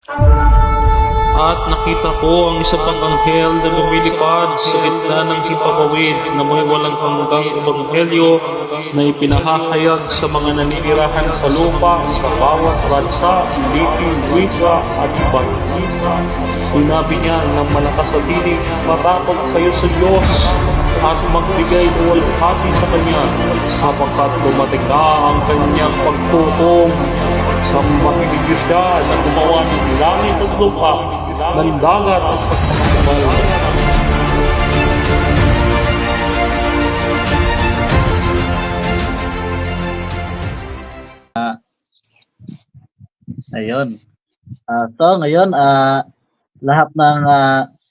At nakita ko ang isa pang anghel na lumilipad sa gitna ng himpapawid na may walang hanggang ebanghelyo na ipinahahayag sa mga naninirahan sa lupa sa bawat bansa, lipi, wika at iba't iba. Sinabi niya ng malakas sa tinig, matakot kayo sa Diyos at magbigay luwalhati sa Kanya sapagkat dumating na ang Kanyang pagtukom. Sambahin niyo siya na gumawa ng langit at lupa, ng dagat at pagpapakabal. Ayun. So ngayon, lahat ng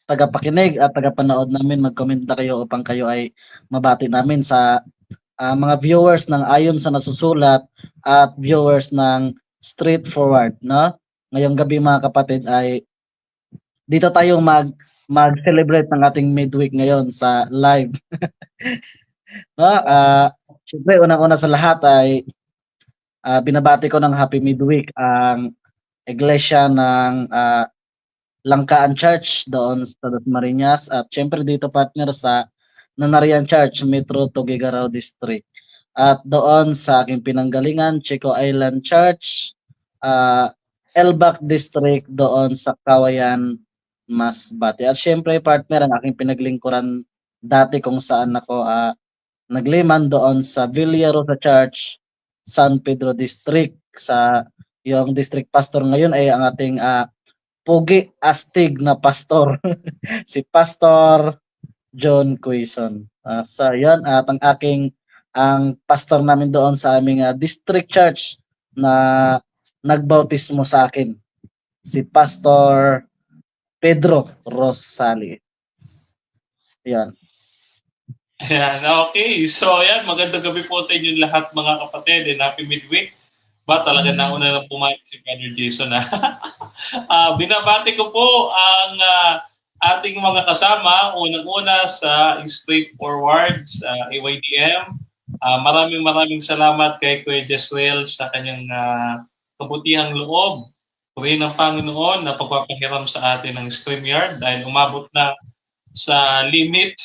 tagapakinig at tagapanood namin, mag-comment na kayo upang kayo ay mabati namin sa mga viewers ng Ayon sa Nasusulat at viewers ng Straightforward, no? Ngayong gabi mga kapatid ay dito tayo mag-celebrate ng ating midweek ngayon sa live. No? Syempre unang-una sa lahat ay binabati ko ng happy midweek ang iglesia ng Langkaan Church doon sa Dasmariñas at syempre dito partner sa Nanarian Church, Metro Tuguegarao District. At doon sa aking pinanggalingan, Chico Island Church, Elbac District doon sa Kawayan, Masbate. At syempre partner ang aking pinaglingkuran dati kung saan ako nagliman doon sa Villa Rosa Church, San Pedro District. Sa yung district pastor ngayon ay ang ating Pugi astig na pastor, si Pastor John Quezon. So yan, at ang pastor namin doon sa aming district church na nagbautismo sa akin, si Pastor Pedro Rosali. Yan. Ayan, okay. So, ayan, magandang gabi po sa inyong lahat mga kapatid and happy midweek. Ba, talaga nauna na pumayag si Brother Jason. Binabati ko po ang ating mga kasama, unang-una sa Straightforward, sa AYDM. Maraming salamat kay Kuya Jezreel sa kanyang kabutihang loob. Purihin ng Panginoon na pagpapahiram sa atin ng StreamYard dahil umabot na sa limit,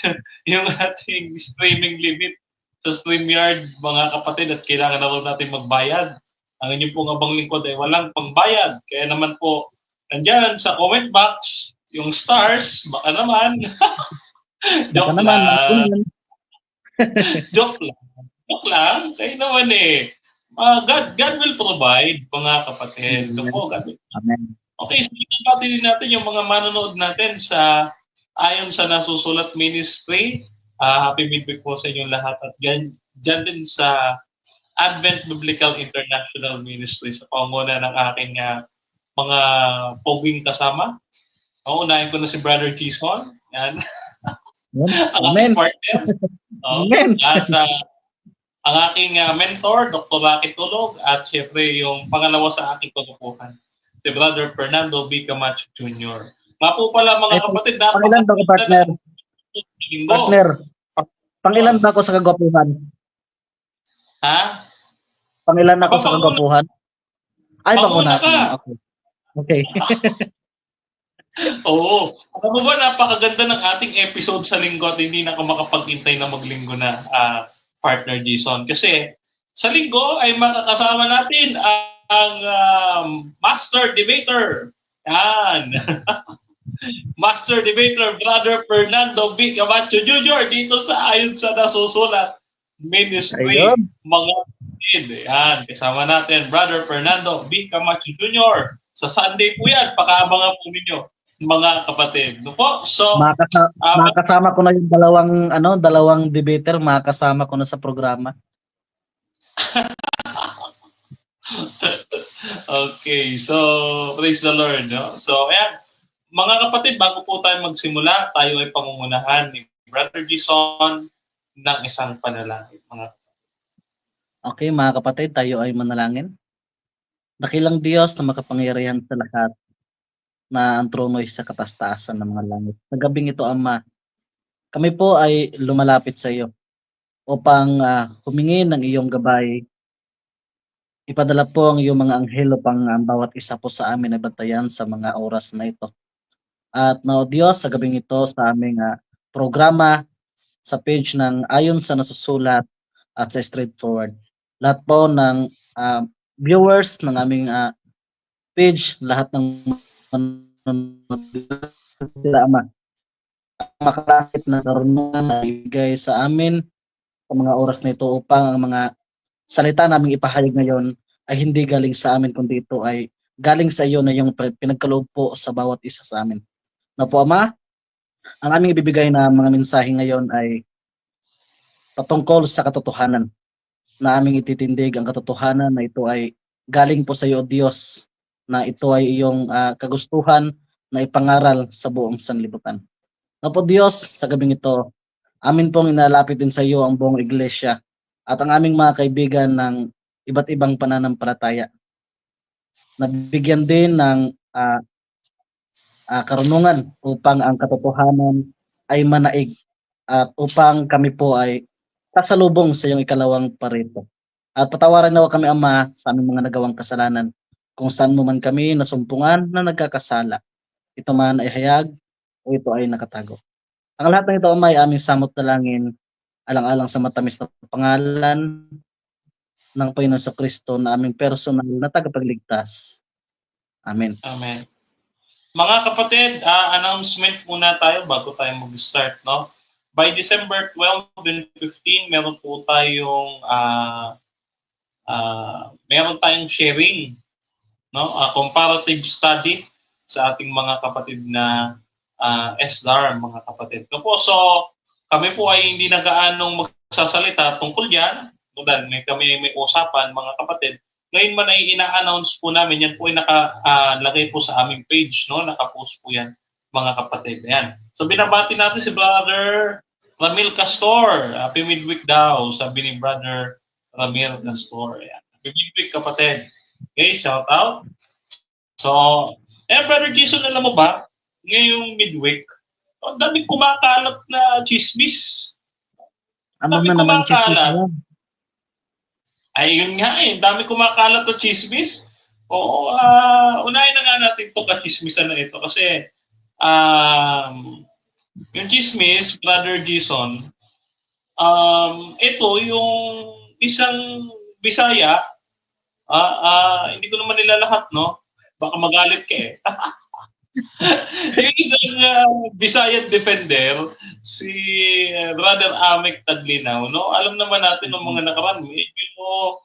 yung ating streaming limit sa StreamYard, mga kapatid, at kailangan na rin natin magbayad. Ang inyong pong abang lingkod ay walang pangbayad. Kaya naman po, nandyan sa comment box, yung stars, baka naman. Joke lang. Joke lang. Joke lang. Kaya naman God will provide, mga kapatid. Ito po, God will. Amen. Okay, so pinapati din natin yung mga manonood natin sa Ayon sa Nasusulat Ministry. Happy midweek po sa inyong lahat. At dyan din sa Advent Biblical International Ministry sa pangunguna ng aking mga poging kasama. Unahin ko na si Brother Jason. Yan. Ang aking partner. Amen. At ang aking mentor, Dr. Rocky Tulog. At syempre yung pangalawa sa aking kagupuhan, si Brother Fernando B. Camacho Jr. Nga po pala mga kapatid, pangilan ba ko partner? Partner, pangilan ba ako sa kagwapuhan? Ha? Pangilan ako sa kagwapuhan? Ay, panguna ka. Okay. Oo. Alam mo ba, napakaganda ng ating episode sa linggo at hindi na ako makapag-intay na maglinggo na, partner Jason. Kasi sa linggo ay makakasama natin ang Master Debater. Yan. Master Debater, Brother Fernando B. Camacho Jr. dito sa Ayon sa Nasusulat Ministry. Ayun. Mga kapatid. Yan. Kasama natin, Brother Fernando B. Camacho Jr. Sa Sunday po yan. Pakaabangan po ninyo, mga kapatid. No po? So, makasama ko na yung dalawang debater, makasama ko na sa programa. Okay. So, praise the Lord. No? So, ayan. Mga kapatid, bago po tayo magsimula, tayo ay pangungunahan ni Brother Jason ng isang panalangin. Okay, mga kapatid, tayo ay manalangin. Dakilang Diyos na makapangyarihan sa lahat, na ang trono ay sa kataas-taasan ng mga langit. Sa gabing ito, Ama, kami po ay lumalapit sa iyo upang humingi ng iyong gabay ipadala po ang iyong mga anghel upang ang bawat isa po sa amin ay bantayan sa mga oras na ito. At na Diyos, sa gabing ito sa aming programa sa page ng Ayon sa Nasusulat at sa Straightforward. Lahat po ng viewers ng aming page, lahat ng manonood sila Ama, makalapit na karunungan na ibigay sa amin sa mga oras na ito upang ang mga salita naming ipahayag ngayon ay hindi galing sa amin kundi ito ay galing sa iyo na yung pinagkaloob po sa bawat isa sa amin. Na po Ama, ang aming ibibigay na mga mensahe ngayon ay patungkol sa katotohanan na aming ititindig ang katotohanan na ito ay galing po sa iyo, Diyos, na ito ay iyong kagustuhan na ipangaral sa buong sanlibutan. Na po Diyos, sa gabing ito, amin pong inalapit din sa iyo ang buong iglesia at ang aming mga kaibigan ng iba't ibang pananampalataya. Nabigyan din ng karunungan upang ang katotohanan ay manaig at upang kami po ay sasalubong sa iyong ikalawang parito. At patawarin nawa kami, Ama, sa aming mga nagawang kasalanan kung saan mo man kami nasumpungan na nagkakasala. Ito man ay hayag o ito ay nakatago. Ang lahat ng ito, Ama, ay aming samot dalangin alang-alang sa matamis na pangalan ng Panginoon sa Kristo na aming personal na tagapagligtas. Amen. Amen. Mga kapatid, announcement muna tayo bago tayo mag-start, no? By December 12 and 15, meron po tayong sharing, no? Comparative study sa ating mga kapatid na SDAR, mga kapatid. No po, so kami po ay hindi na gaanong magsasalita tungkol diyan. Kami may usapan, mga kapatid. Ngayon man ay ina-announce po namin, yan po ay nakalagay po sa aming page, no? Nakapost po yan, mga kapatid. Ayan. So binabati natin si Brother Ramil Castor. Happy midweek daw, sabi ni Brother Ramil Castor. Ayan. Happy midweek, kapatid. Okay, shout out. So, Brother Jason, alam mo ba, ngayong midweek, ang daming kumakalat na chismis. Ano Daming na naman kumakalat. chismis? Ay, yun nga eh. Dami kumakalat na chismis. Oo, unahin na nga natin ito ka-chismisan na ito. Kasi, yung chismis, Brother Jason, ito yung isang Bisaya, hindi ko naman nila lahat, no? Baka magalit ka eh. Yung isang Visayan defender, si Brother Amek Taglinaw, no? Alam naman natin ng mga nakaraan, medyo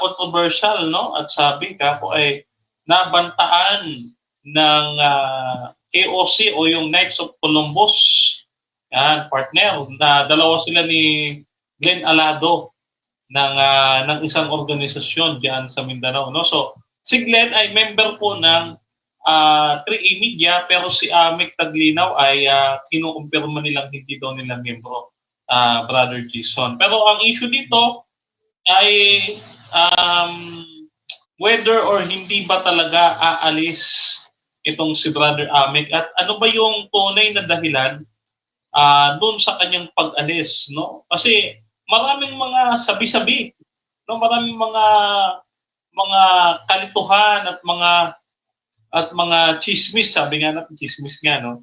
controversial, no? At sabi ka po ay nabantaan ng KOC o yung Knights of Columbus, yan, partner, na dalawa sila ni Glenn Alado ng isang organisasyon diyan sa Mindanao, no? So, si Glenn ay member po ng 3A Media, pero si Amek Taglinaw ay kinukumpirma nilang hindi daw nila miyembro, Brother Jason. Pero ang issue dito ay whether or hindi ba talaga aalis itong si Brother Amek at ano ba yung tunay na dahilan doon sa kanyang pag-alis, no? Kasi maraming mga sabi-sabi, no? Maraming mga kalituhan at mga chismis, sabi nga natin, chismis nga, no?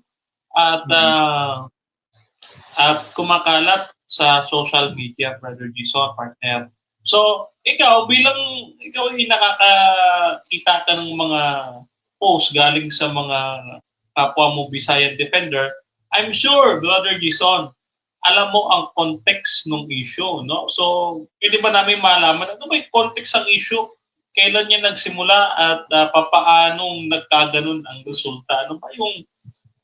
At kumakalat sa social media, Brother Jason, partner. So, ikaw ay nakakita ka ng mga post galing sa mga kapwa mo Visayan defender. I'm sure, Brother Jason, alam mo ang context ng issue, no? So, pwede ba namin malaman ano ba yung context ng issue? Kailan niya nagsimula at papaanong nagkaganon ang resulta? Ano ba yung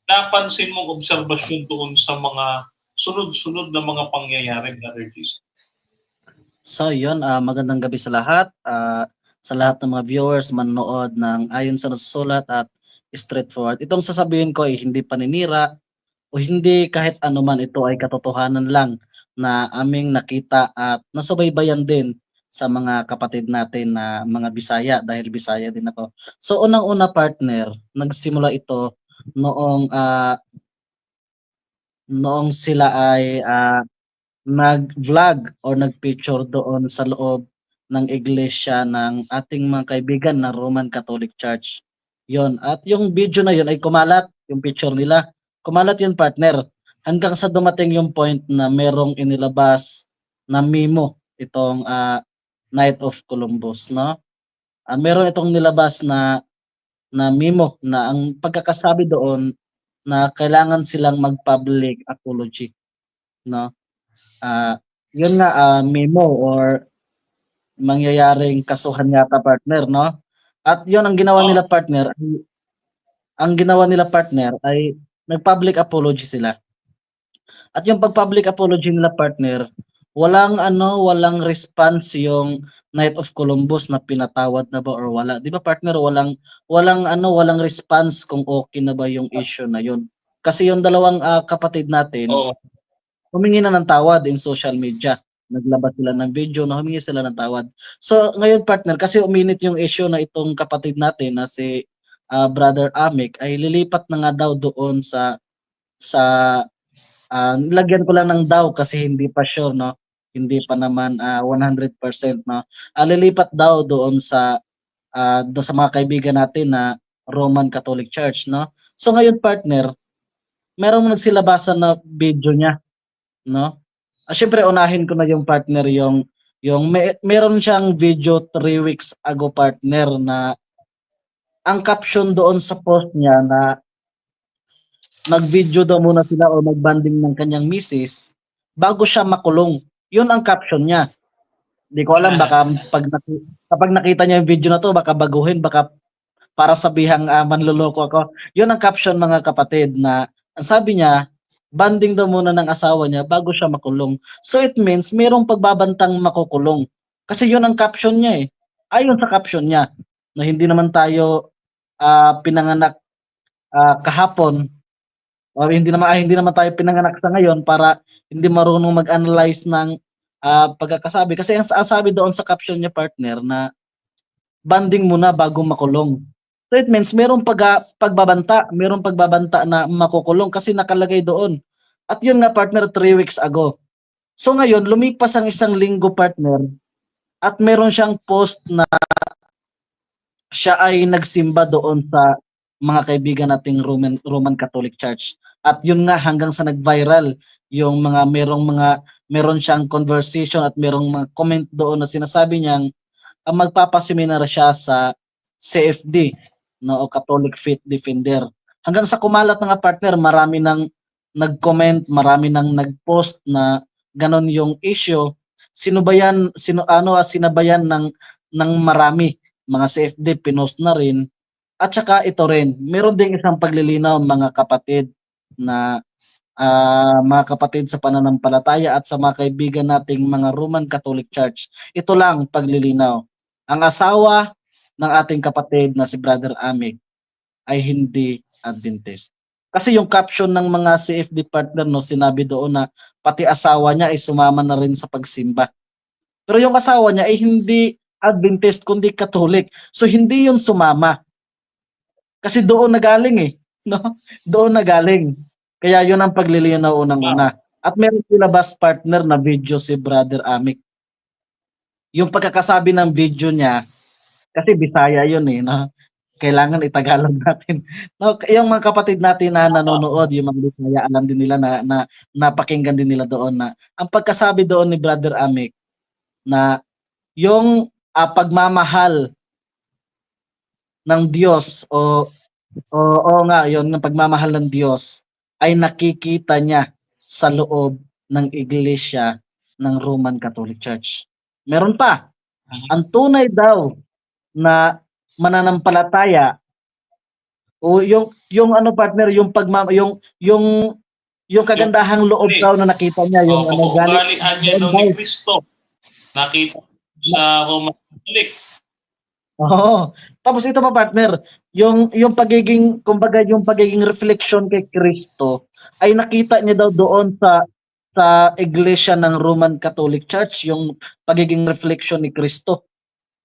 napansin mong obserbasyon doon sa mga sunod-sunod na mga pangyayari, Brother Jason? So yun, magandang gabi sa lahat. Sa lahat ng mga viewers, manonood ng Ayon sa Nasusulat at Straightforward. Itong sasabihin ko ay hindi paninira o hindi kahit ano man, ito ay katotohanan lang na aming nakita at nasubaybayan din sa mga kapatid natin na mga Bisaya dahil Bisaya din ako. So unang-una, partner, nagsimula ito noong sila ay nag-vlog or nag-picture doon sa loob ng iglesia ng ating mga kaibigan na Roman Catholic Church. Yon. At yung video na yon ay kumalat, yung picture nila. Kumalat yun, partner. Hanggang sa dumating yung point na merong inilabas na memo itong Knight of Columbus, no? Meron itong nilabas na memo na ang pagkakasabi doon na kailangan silang mag-public apology, no? Yun nga, memo or mangyayaring kasuhan yata, partner, no? At yun ang ginawa nila, partner, ay nag-public apology sila. At yung pag-public apology nila, partner, walang response yung Knight of Columbus na pinatawad na ba or wala. 'Di ba, partner, walang response kung okay na ba yung issue na yun. Kasi yung dalawang kapatid natin, Oo. humingi na ng tawad in social media. Naglabas sila ng video na humingi sila ng tawad. So ngayon, partner, kasi uminit yung issue na itong kapatid natin na si Brother Amic ay lilipat na nga daw doon sa lagyan ko lang ng daw kasi hindi pa sure, no? Hindi pa naman 100%, no? Lilipat daw doon doon sa mga kaibigan natin na Roman Catholic Church, no? So ngayon, partner, merong nagsilabasan na video niya, no? Syempre unahin ko na yung partner yung meron siyang video 3 weeks ago, partner, na ang caption doon sa post niya na mag-video daw muna sila o mag-bonding ng kanyang misis bago siya makulong. Yun ang caption niya. Hindi ko alam, baka kapag nakita niya yung video na to, baka baguhin, baka para sabihang manloloko ako. Yun ang caption, mga kapatid, na ang sabi niya, banding daw muna ng asawa niya bago siya makulong. So it means mayroong pagbabantang makukulong. Kasi yun ang caption niya eh. Ayon sa caption niya, na hindi naman tayo pinanganak kahapon, o hindi naman tayo pinanganak sa ngayon para hindi marunong mag-analyze ng pagkakasabi. Kasi ang sabi doon sa caption niya, partner, na banding muna bago makulong. So it means merong pagbabanta na makukulong kasi nakalagay doon. At yun nga, partner, 3 weeks ago. So ngayon, lumipas ang 1 linggo, partner, at meron siyang post na siya ay nagsimba doon sa mga kaibigan nating Roman Catholic Church. At yun nga, hanggang sa nag-viral yung meron siyang conversation at merong mga comment doon na sinasabi niyang magpapaseminar siya sa CFD, no, o Catholic Faith Defender. Hanggang sa kumalat na nga, partner, marami nang nag-comment, marami nang nag-post na ganon yung issue. Sinabayan ng marami, mga CFD pinost na rin. At saka ito rin, meron ding isang paglilinaw, mga kapatid, na mga kapatid sa pananampalataya at sa mga kaibigan nating mga Roman Catholic Church. Ito lang paglilinaw. Ang asawa ng ating kapatid na si Brother Amic ay hindi Adventist. Kasi yung caption ng mga CFD partner, no, sinabi doon na pati asawa niya ay sumama na rin sa pagsimba. Pero yung asawa niya ay hindi Adventist kundi Catholic. So hindi yun sumama. Kasi doon nagaling eh, no? Doon nagaling. Kaya yun ang paglilinaw unang-una. At meron silabas, partner, na video si Brother Amic. Yung pagkakasabi ng video niya, kasi Bisaya yun eh, no? Kailangan itagalog natin. No, yung mga kapatid natin na nanonood, yung mga Bisaya, alam din nila na napakinggan din nila doon na ang pagkasabi doon ni Brother Amic na yung pagmamahal ng Diyos o nga, yun, ng pagmamahal ng Diyos ay nakikita niya sa loob ng iglesia ng Roman Catholic Church. Meron pa, ang tunay daw na mananampalataya o yung ano, partner, yung yung kagandahang loob daw na nakita niya, yung ugalian niya ni Kristo. Nakita sa Roman Catholic. Oo. Tapos ito pa, partner, yung pagiging, kumbaga, yung pagiging reflection kay Kristo ay nakita niya daw doon sa iglesia ng Roman Catholic Church, yung pagiging reflection ni Kristo.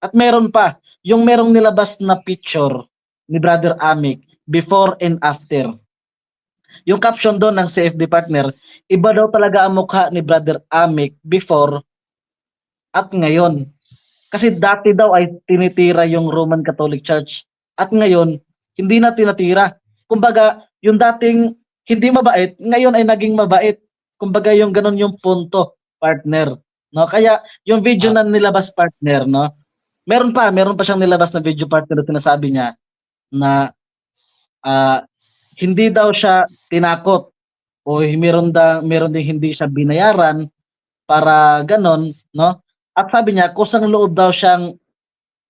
At meron pa, yung merong nilabas na picture ni Brother Amic before and after. Yung caption doon ng CFD partner, iba daw talaga ang mukha ni Brother Amic before at ngayon. Kasi dati daw ay tinitira yung Roman Catholic Church at ngayon hindi na tinatira. Kumbaga, yung dating hindi mabait, ngayon ay naging mabait. Kumbaga, yung ganun yung punto, partner. No? Kaya yung video na nilabas, partner, no? Meron pa siyang nilabas na video, partner, na sinasabi niya na ah, hindi daw siya tinakot o meron din hindi siya binayaran para ganon, no? At sabi niya, kusang loob daw siyang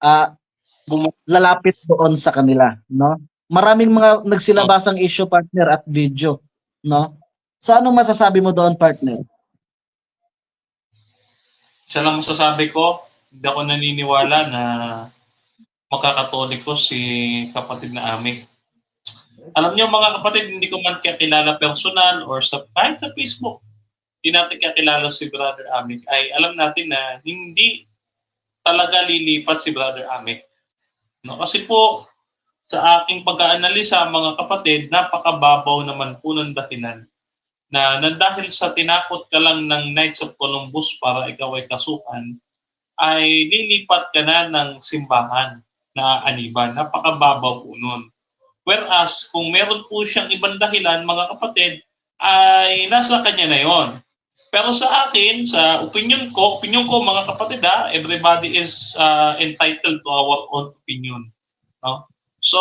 ah, lalapit doon sa kanila, no? Maraming mga nagsilabasang issue, partner, at video, no? So anong masasabi mo doon, partner? Isa lang masasabi ko, hindi ako naniniwala na magkakatoliko si kapatid na Ami. Alam niyo mga kapatid, hindi ko man kakilala personal or kahit sa Facebook, hindi natin kakilala si Brother Ami. Ay alam natin na hindi talaga lilipat si Brother Ami. No? Kasi po, sa aking pag-aanalisa mga kapatid, napakababaw naman po ng dahilan na dahil sa tinakot ka lang ng Knights of Columbus para ikaw ay kasukan, ay lilipat ka na ng simbahan na aniban. Napakababaw po nun. Whereas, kung meron po siyang ibang dahilan, mga kapatid, ay nasa kanya na yon. Pero sa akin, sa opinion ko mga kapatid, everybody is entitled to our own opinion. No? So,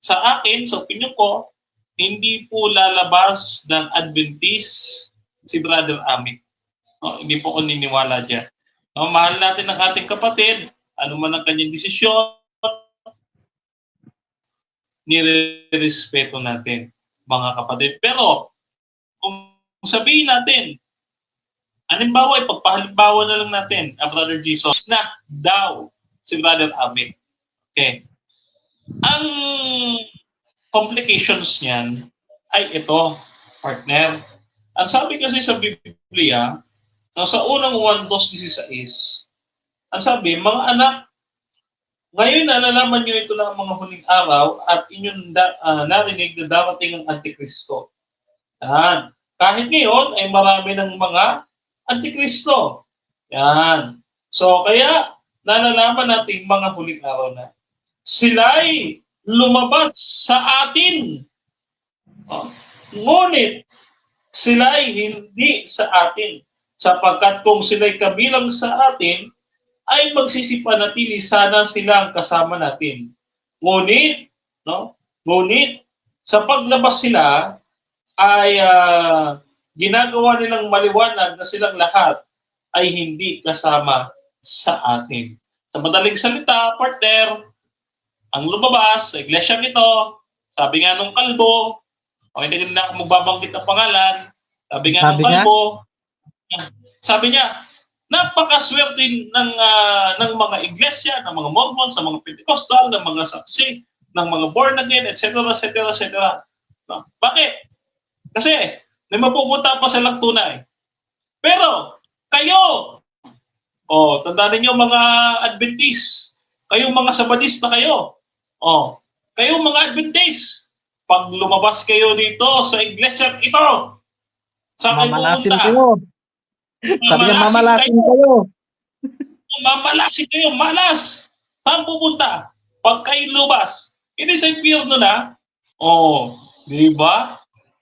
sa akin, sa opinion ko, hindi po lalabas ng Adventist si Brother Ami. No? Hindi po ako niniwala dyan. No? Mahal natin ang ating kapatid, ano man ang kanyang desisyon, nire-respeto natin, mga kapatid. Pero, kung sabihin natin, halimbawa, ipagpahalimbawa na lang natin, Brother Jesus, na daw si Brother Ami. Okay. Ang complications niyan ay ito, partner. Ang sabi kasi sa Biblia, sa unang 1:16, ang sabi, mga anak, ngayon nalalaman nyo ito lang mga huling araw at inyong narinig na darating ang Antikristo. Yan. Kahit ngayon ay marami ng mga Antikristo. Yan. So kaya nalalaman natin mga huling araw na sila'y lumabas sa atin. Ngunit sila'y hindi sa atin. Sapagkat kung sila'y kabilang sa atin, ay magsisipanatili sana silang kasama natin. Ngunit, sa paglabas sila, ay ginagawa nilang maliwanag na silang lahat ay hindi kasama sa atin. Sa madaling salita, partner, ang lumabas sa iglesyang ito, sabi nga nung kalbo, hindi na magbabanggit ang pangalan, sabi nga nung kalbo, sabi niya, napakaswerte ng mga iglesia, ng mga Mormon, sa mga Pentecostal, ng mga saksi, ng mga born again, etc., etc., etc. No? Bakit? Kasi may mapupunta pa silang tunay. Pero kayo, tandaan niyo mga Adventist, kayo mga Sabadista kayo, kayo mga Adventist, pag lumabas kayo dito sa iglesia ito, saan kayo pupunta? Sabi niya, mamalasin kayo. Mamalasin kayo, malas. Saan pupunta? Pag kayo lumabas, hindi sa impyerno na. Di ba?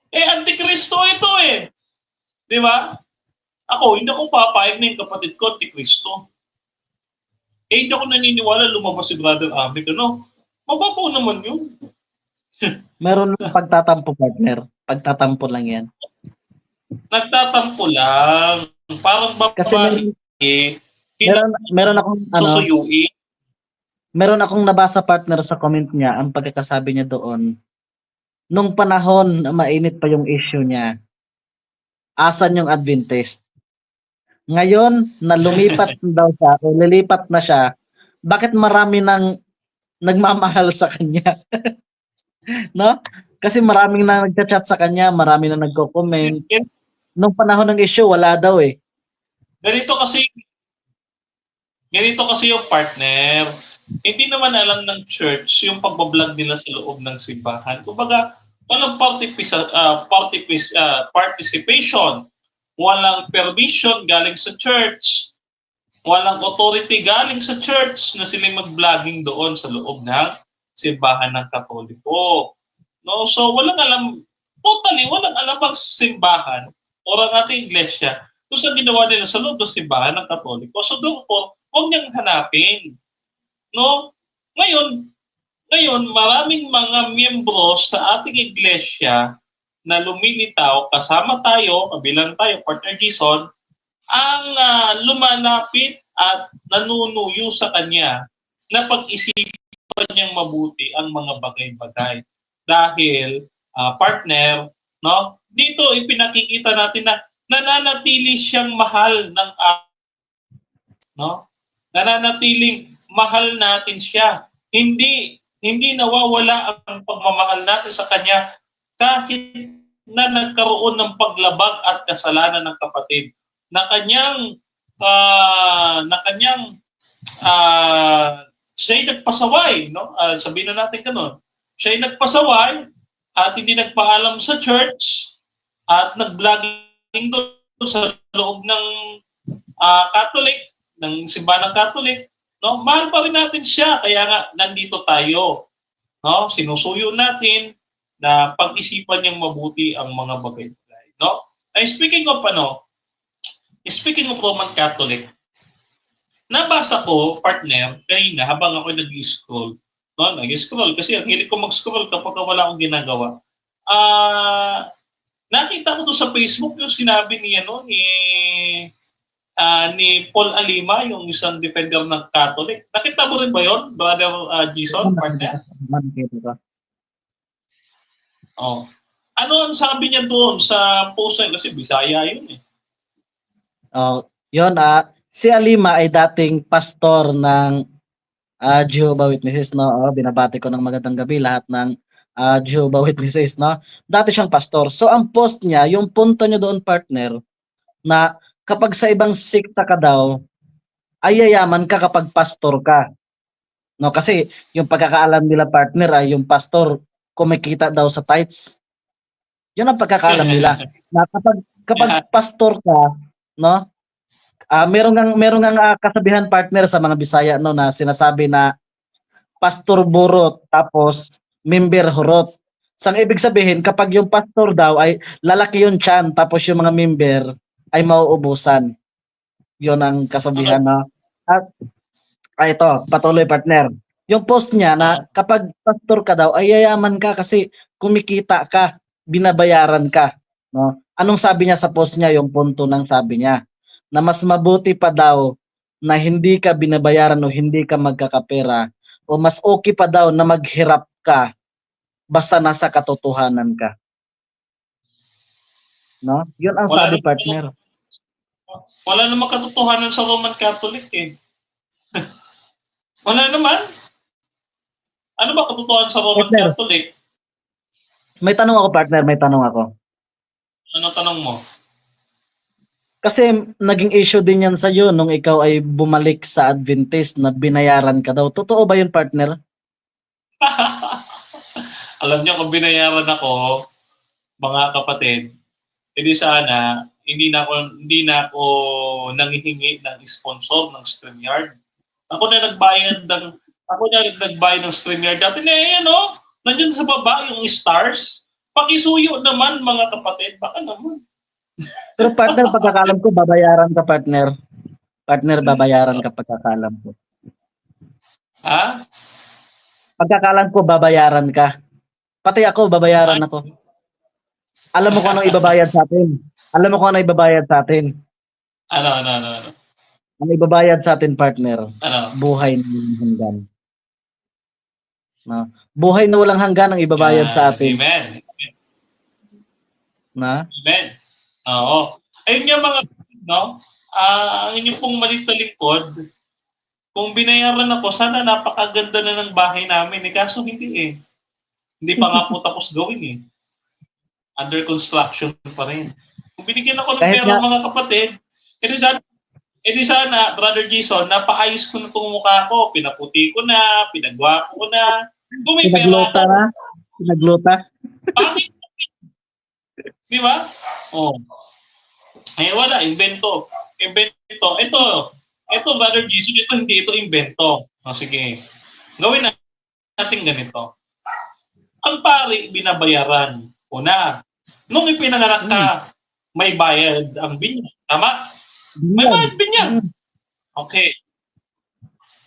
Antikristo ito eh. Di ba? Ako, hindi ako papayag na yung kapatid ko, Antikristo. Hindi ako naniniwala lumabas si Brother Ami. Mababaw naman yun. Meron lang pagtatampo, partner. Pagtatampo lang yan. Nagtatampo lang. Parang kasi meron akong susuyuin. Meron akong nabasa, partner, sa comment niya, ang pagkakasabi niya doon, nung panahon na mainit pa yung issue niya, asan yung Adventist? Ngayon, na lumipat daw siya, o lilipat na siya, bakit marami nang nagmamahal sa kanya? No? Kasi maraming na nagchat-chat sa kanya, marami na nagko-comment. Nung panahon ng issue, wala daw eh. Ganito kasi yung partner. Hindi naman alam ng church yung pagbablog nila sa loob ng simbahan. Kumbaga, walang participation, walang permission galing sa church. Walang authority galing sa church na sila mag-vlogging doon sa loob ng simbahan ng Katoliko. No? So walang alam, totally walang alam ang simbahan o ang ating iglesia kung sa ginawa nila sa loob ng simbahan ng Katoliko. So doon po, huwag niyang hanapin. No? Ngayon, maraming mga miyembro sa ating iglesia na lumilitaw, kasama tayo, kabilang tayo, partner Jason, ang lumalapit at nanunuyo sa kanya na pag-isipan niyang mabuti ang mga bagay-bagay. Dahil, partner, no? Dito ipinakikita natin na nananatili siyang mahal ng no? Nananatiling mahal natin siya. Hindi nawawala ang pagmamahal natin sa kanya kahit na nagkaroon ng paglabag at kasalanan ng kapatid na kanyang siya'y nagpasaway, no? Sabihin na natin ganun. Siya'y nagpasaway at hindi nagpaalam sa church at nag-vlogging doon sa loob ng Catholic, ng simbahan ng Catholic, no? Mahal pa rin natin siya, kaya nga nandito tayo. No? Sinusuyo natin na pag-isipan niyang mabuti ang mga bagay-bagay, no? Ay speaking of Roman Catholic, nabasa ko, partner, kanina habang ako nag-scroll. No? Nag-scroll kasi ang hilig ko mag-scroll kapag wala akong ginagawa. Nakita ko doon sa Facebook yung sinabi niya ni Paul Alima, yung isang defender ng Catholic. Nakita mo rin ba yun, Brother Jason, partner? Oh. Ano ang sabi niya doon sa post niya? Kasi Bisaya yun eh. Yun, si Alima ay dating pastor ng Jehovah Witnesses, no? Binabati ko ng magandang gabi lahat ng Jehovah Witnesses, no? Dati siyang pastor. So ang post niya, yung punto niya doon, partner, na kapag sa ibang sikta ka daw, ay yayaman ka kapag pastor ka. No, kasi yung pagkakaalam nila, partner, ay yung pastor kumikita daw sa tithes. Yun ang pagkakaalam nila. Na kapag pastor ka, no? Merong kasabihan, partner, sa mga Bisaya, no, na sinasabi na pastor burot tapos member hurot. Sang ibig sabihin, kapag yung pastor daw ay lalaki yung tiyan tapos yung mga member ay mauubusan. Yun ang kasabihan, no? At ito, patuloy, partner. Yung post niya na kapag pastor ka daw ay yayaman ka kasi kumikita ka, binabayaran ka, no? Anong sabi niya sa post niya? Yung punto ng sabi niya na mas mabuti pa daw na hindi ka binabayaran o hindi ka magkakapera, o mas okay pa daw na maghirap ka basta nasa katotohanan ka. No? Yun ang sabi, partner. Wala namang katotohanan sa Roman Catholic eh. Wala naman. Ano ba katotohanan sa Roman Partner, Catholic? may tanong ako, partner, may tanong ako. Ano tanong mo? Kasi naging issue din yan sa'yo nung ikaw ay bumalik sa Adventist na binayaran ka daw. Totoo ba yun, partner? Alam niyo kung binayaran ako, mga kapatid, hindi sana hindi na ako nanghihingi ng sponsor ng StreamYard. Ako na nagbayad ng StreamYard. Dati na nandiyan sa baba yung stars. Pakisuyo naman mga kapatid, baka naman. Pero partner, pagkakalam ko, babayaran ka, partner. Partner, babayaran ka, pagkakalam ko. Ha? Pagkakalam ko, babayaran ka. Pati ako, babayaran ako. Alam mo kung anong ibabayad sa atin? Alam mo kung anong ibabayad sa atin? Ano? Ang ibabayad sa atin, partner, Ano? buhay na walang hanggan. No? Buhay na walang hanggan ang ibabayad sa atin. Amen. Na? Amen. Oo. Ayun yung mga, no? Ang inyong pong malit na lingkod, kung binayaran ako, sana napakaganda na ng bahay namin. Kaso hindi eh. Hindi pa nga po tapos gawin eh. Under construction pa rin. Kung binigyan ako ng pera mga kapatid, edi sana, Brother Jason, napaayos ko na itong mukha ko. Pinaputi ko na, pinagwapo ko na. Kung may pera ako. Pinagluta? Bakit? Di ba? Oh. Eh wala, invento. Ito, Ito, Brother Jesus, hindi ito invento. Sige. Gawin natin ganito. Ang pari, binabayaran. Una, nung ipinanganak ka, may bayad ang binyag. Tama? May bayad binyag. Okay.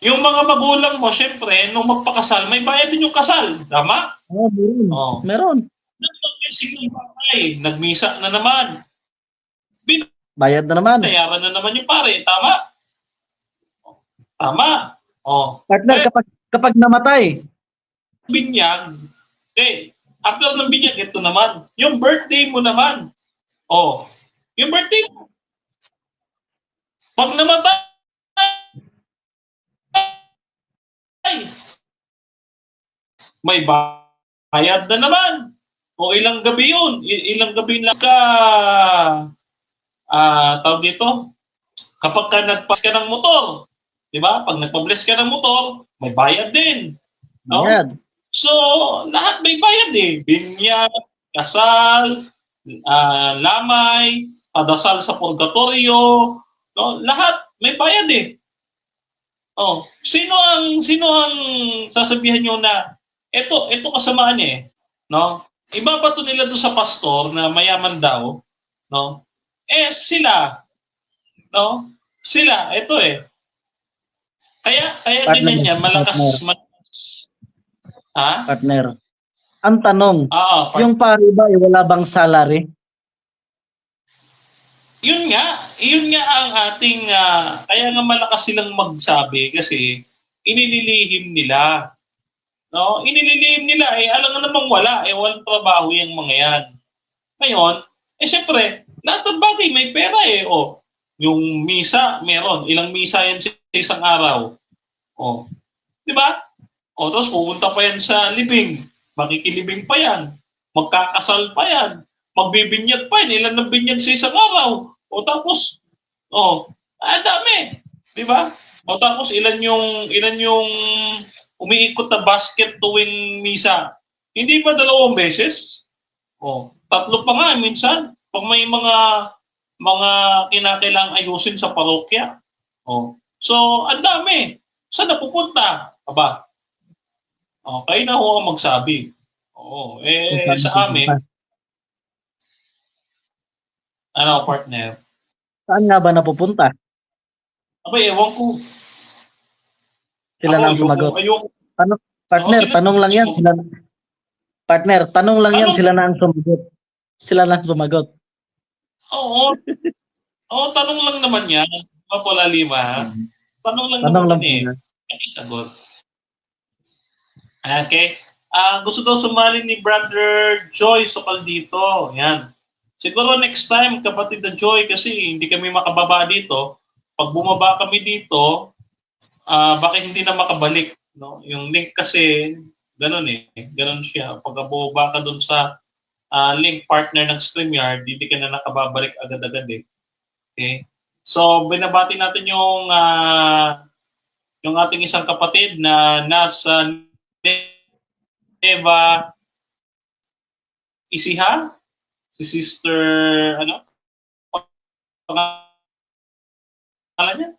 Yung mga magulang mo, syempre, nung magpakasal, may bayad din yung kasal. Tama? Meron. Meron. Nag-blessing ng patay. Nagmisa na naman. Bayad na naman. Binayaran na naman yung pare. Tama? Tama. Partner, kapag namatay. Binyag. Okay. After ng binyag, ito naman. Yung birthday mo naman. Yung birthday mo. Pag namatay, may bayad na naman. Ilang gabi yun. Ilang gabi lang ka, tawag dito, kapag ka nagpas ka ng motor, di ba? Pag nagpa-bless ka ng motor, may bayad din. No? Bayad. So, lahat may bayad eh. Binyag, kasal, lamay, padasal sa purgatorio, no? Lahat may bayad eh. Sino ang sasabihan nyo na ito kasamaan eh, no? Ibabato nila doon sa pastor na mayaman daw, no? Sila, no? Sila, ito eh. Kaya ganyan yan, malakas. Partner. Ang tanong, yung pari ba wala bang salary? Yun nga ang ating, kaya nga malakas silang magsabi kasi inililihim nila. No? Inililihim nila, alam nga namang walang trabaho yung mga yan. Ngayon, syempre, lahat ng bagay may pera eh. Yung misa, meron. Ilang misa yan sa isang araw. Di ba? Tapos pupunta pa yan sa libing. Makikilibing pa yan. Magkakasal pa yan. Magbibinyag pa yan. Ilan ng binyag sa isang araw. Tapos, dami. Di ba? Tapos ilan yung umiikot na basket tuwing misa. Hindi ba 2 beses? 3 pa nga minsan. Pag may mga kinakailangang ayusin sa parokya. So, ang dami. Saan napupunta? Aba. Kayo na ho ang magsabi. Sa amin, partner? Saan nga ba napupunta? Ewan ko. Sila nang sumagot. Partner, tanong lang yan. Partner, tanong lang yan. Sila na ang sumagot. Sila lang sumagot. Oo, tanong lang naman yan. Mapula 5. Tanong lang naman eh. Sagot. Okay. Gusto daw sumali ni Brother Joy Sokal dito. Yan. Siguro next time, kapatid na Joy, kasi hindi kami makababa dito. Pag bumaba kami dito, bakit hindi na makabalik? No? Yung link kasi, ganun eh. Ganun siya. Pag bumaba ka dun sa link partner ng StreamYard, hindi ka na nakababalik agad-agad eh. Okay? So, binabati natin yung ating isang kapatid na nasa Neva Isiha, si Sister, pangalan niya?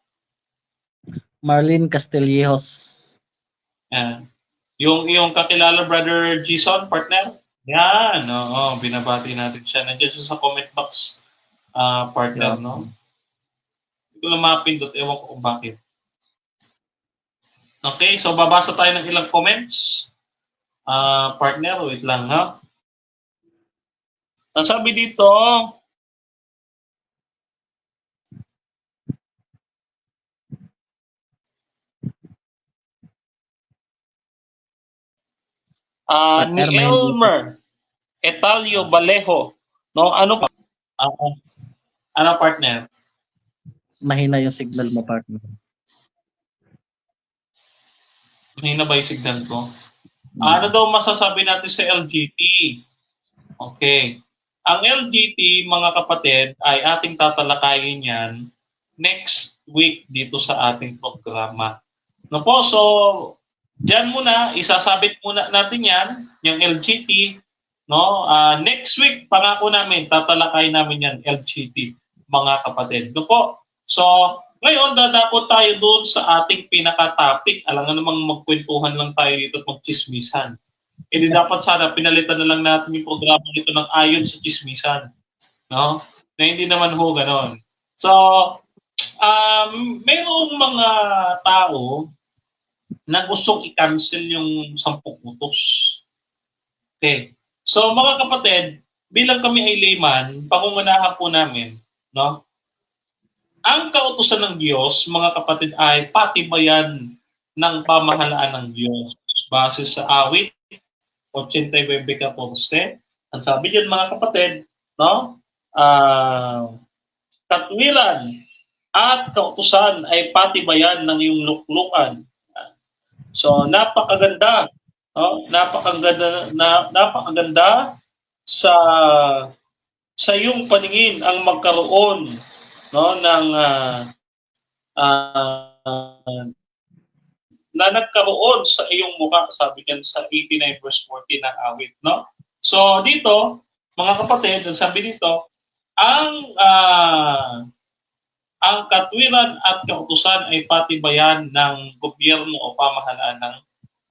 Marlene Castillejos. Yung kakilala Brother Jason, partner? Yan, binabati natin siya. Nandiyan siya sa comment box, partner, no? Hindi ko lang mapindot, ewan ko kung bakit. Okay, so babasa tayo ng ilang comments. Partner, wait lang ha. Ang sabi dito, ni Elmer Etalio Balejo, no? Ano partner? Mahina yung signal mo, partner. Mahina ba yung signal ko? Ano daw masasabi natin sa LGT? Okay. Ang LGT, mga kapatid, ay ating tatalakayin yan next week dito sa ating programa. No po, so diyan muna, isasabit muna natin yan, yung LGT, no? Next week, pangako namin, tatalakayin namin yan, LGT, mga kapatid. No po, so Ngayon, dadako tayo doon sa ating pinaka-topic. Alam nga namang magkwentuhan lang tayo dito at magchismisan. E di dapat sana pinalitan na lang natin yung programa nito ng ayon sa chismisan. No? Na hindi naman ho ganon. So, mayroong mga tao na gustong i-cancel yung 10 utos. Okay. So, mga kapatid, bilang kami ay layman, pangungunahan po namin, no? Ang kautusan ng Diyos, mga kapatid, ay patibayan ng pamahalaan ng Diyos. Base sa awit 89:14, ang sabi diyan, mga kapatid, no? Katwiran at kautusan ay patibayan ng iyong luklukan. So, napakaganda, no? Napakaganda sa iyong paningin ang magkaroon, no, ng na nagkaroon sa iyong mukha, sabi kan sa 89:14 ng awit, no? So dito, mga kapatid, sabi dito, ang katwiran at kautusan ay patibayan ng gobyerno o pamahalaan ng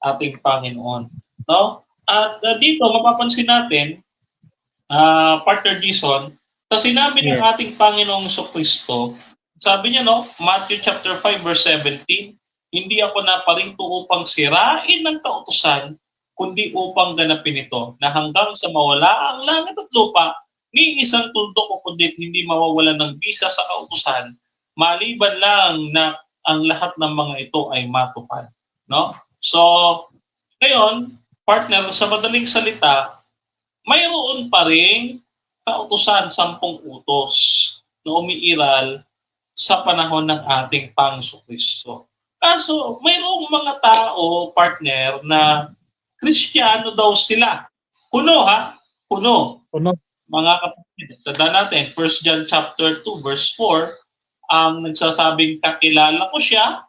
ating Panginoon, no? At dito mapapansin natin, partner Jason, sa sinabi ng ating Panginoong Kristo, sabi niya, no, Matthew chapter 5 verse 17, hindi ako naparito upang sirain ng kautusan, kundi upang ganapin ito, na hanggang sa mawala ang langit at lupa, ni isang tuldok o kundi hindi mawawala ng bisa sa kautusan, maliban lang na ang lahat ng mga ito ay matupad. No? So, ngayon, partner, sa madaling salita, mayroon pa rin kautusan 10 utos na umiiral sa panahon ng ating Panginoong Kristo. Kaso, mayroong mga tao, partner, na Kristiyano daw sila. Kuno, ha? Kuno. Mga kapatid, tandaan natin, 1 John chapter 2, verse 4, ang nagsasabing kakilala ko siya,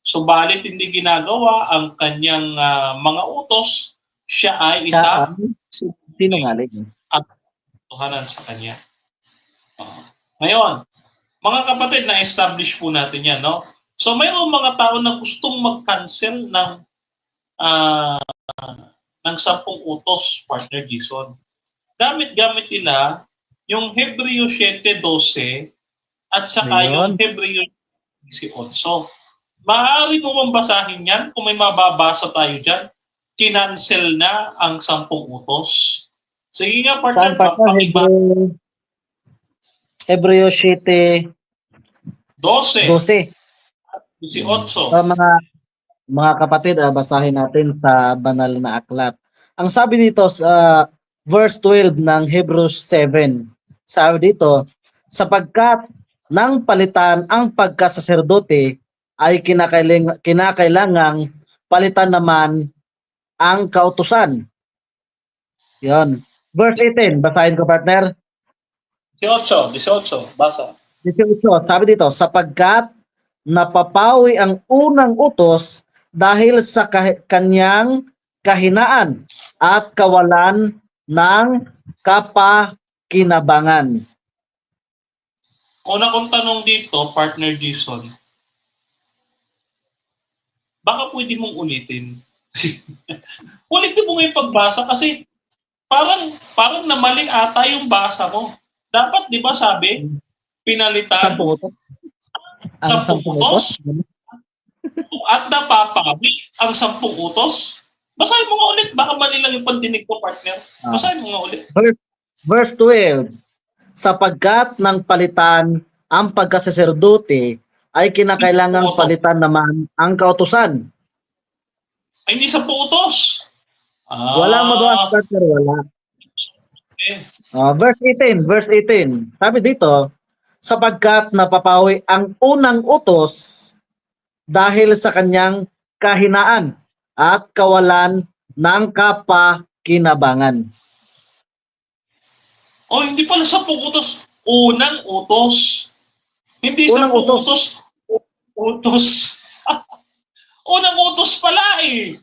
subalit hindi ginagawa ang kanyang mga utos, siya ay isa sinungaling at tuhanan sa kanya. Ngayon, mga kapatid, na-establish po natin yan, no? So, mayroong mga tao na gustong mag-cancel ng 10 utos, partner Jason. Gamit nila yung Hebreo 7:12 at saka yung Hebreo 18. Maaari mo bang basahin yan? Kung may mababasa tayo dyan, kinancel na ang 10 utos. Sige nga, partner. Hebreo 7:12. 18. So, mga kapatid, basahin natin sa banal na aklat. Ang sabi dito sa verse 12 ng Hebrews 7, sabi dito, sapagkat nang palitan ang pagkasaserdote ay kinakailangang palitan naman ang kautusan. Yon. Verse 18, basahin ko, partner. 18, basa. 18, sabi dito, sapagkat napapawi ang unang utos dahil sa kanyang kahinaan at kawalan ng kapakinabangan. Una kong tanong dito, partner Jason, baka pwede mong ulitin. Ulitin mo yung pagbasa kasi parang namali ata yung basa mo. Dapat, di ba sabi, pinalitan 10 utos. Ang 10 utos? At napapawi ang 10 utos. Basahin mo nga ulit. Baka mali lang yung pandinig ko, partner. Basahin mo nga ulit. Verse 12. Sapagkat nang palitan ang pagkasaserdote ay kinakailangang palitan naman ang kautusan. Ay, hindi 10 utos. Wala mabawas, partner. Wala. Okay. Verse 18. Sabi dito, sapagkat napapawi ang unang utos dahil sa kanyang kahinaan at kawalan ng kapakinabangan. O, hindi pala 10 utos. Unang utos. Hindi 10 utos. Utos. Unang utos pala eh.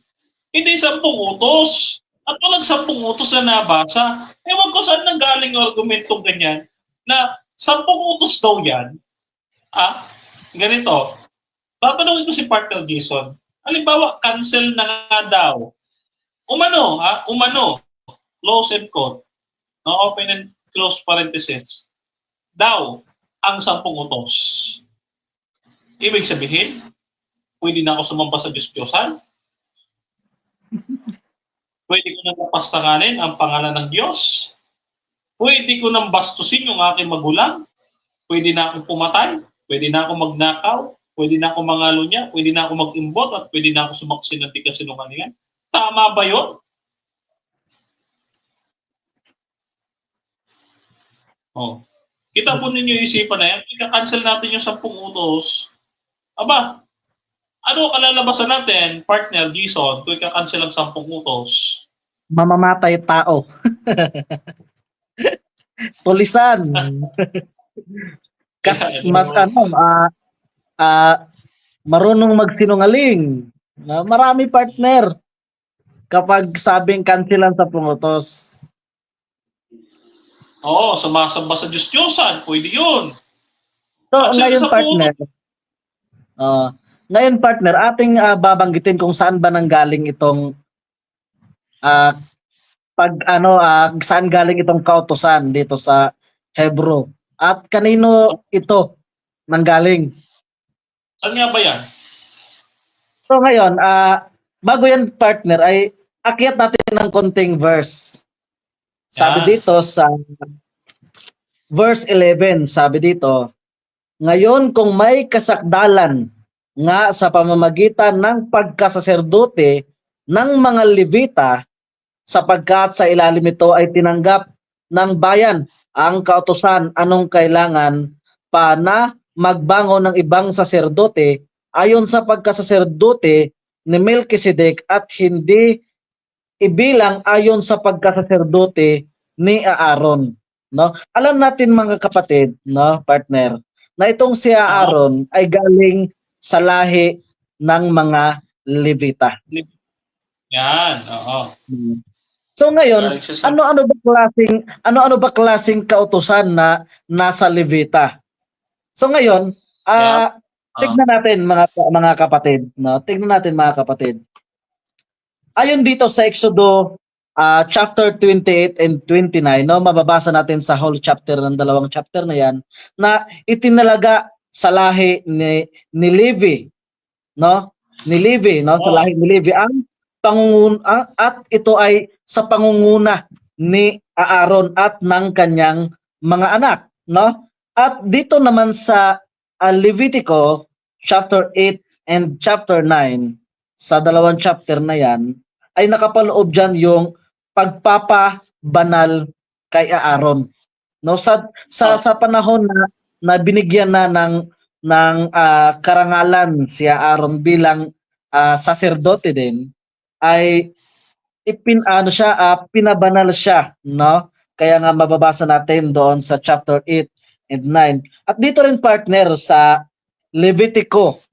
Hindi 10 utos. At walang 10 utos na nabasa. Ewan ko saan nanggaling yung argumentong ganyan na 10 utos daw yan. ganito, tatanungin ko si partner Jason, halimbawa, cancel na nga daw. Umano, close and quote, no, open and close parenthesis, daw, ang 10 utos. Ibig sabihin, pwede na ako sumamba sa Diyos-Diyosan? Pwede ko nang pastanganin ang pangalan ng Diyos? Pwede ko nang bastusin yung aking magulang? Pwede na akong pumatay? Pwede na akong magnakaw? Pwede na akong mangalunya? Pwede na akong mag-imbot? At pwede na akong sumaksi ng tika-sinungalingan? Tama ba yun? Oh. Kita po ninyo yung isipan na yan. Ika-cancel natin yung 10 utos. Aba, ano kalalabasan natin, partner Jason, kung ika-cancel ang 10 utos? Mamamatay tao. Tulisan. Mas marunong magsinungaling. Marami partner kapag sabing cancelan sa pungutos. Oo, sumasamba sa Diyos-Diyosan, pwede yun. So, Cancel ngayon sa partner, ating babanggitin kung saan ba nanggaling itong saan galing itong kautusan dito sa Hebro. At kanino ito nanggaling? Saan nga ba yan? So ngayon, bago yan partner ay akyat natin ng konting verse. Sabi dito sa verse 11, sabi dito, ngayon kung may kasakdalan nga sa pamamagitan ng pagkasaserdote ng mga Levita, sapagkat sa ilalim ito ay tinanggap ng bayan ang kautusan, anong kailangan pa na magbango ng ibang saserdote ayon sa pagkasaserdote ni Melchizedek at hindi ibilang ayon sa pagkasaserdote ni Aaron, no? Alam natin mga kapatid, no, partner, na itong si Aaron ay galing sa lahi ng mga Levita. Yan, oo. So ngayon, ano ba klaseng kautusan na nasa Levita? So ngayon, tignan natin mga kapatid, no? Tignan natin mga kapatid. Ayon dito sa Exodo chapter 28 and 29, no, mababasa natin sa whole chapter ng dalawang chapter na yan na itinalaga sa lahi ni Levi, no? Ni Levi, no? Sa lahi ni Levi ang pangunguna at ito ay sa pangunguna ni Aaron at ng kanyang mga anak, no? At dito naman sa Levitico chapter 8 and chapter 9, sa dalawang chapter na yan, ay nakapaloob dyan yung pagpapabanal kay Aaron. No, sa panahon na binigyan na ng karangalan si Aaron bilang saserdote din, ay pinabanal siya, no? Kaya nga mababasa natin doon sa chapter 8 and 9. At dito rin partner sa Levitico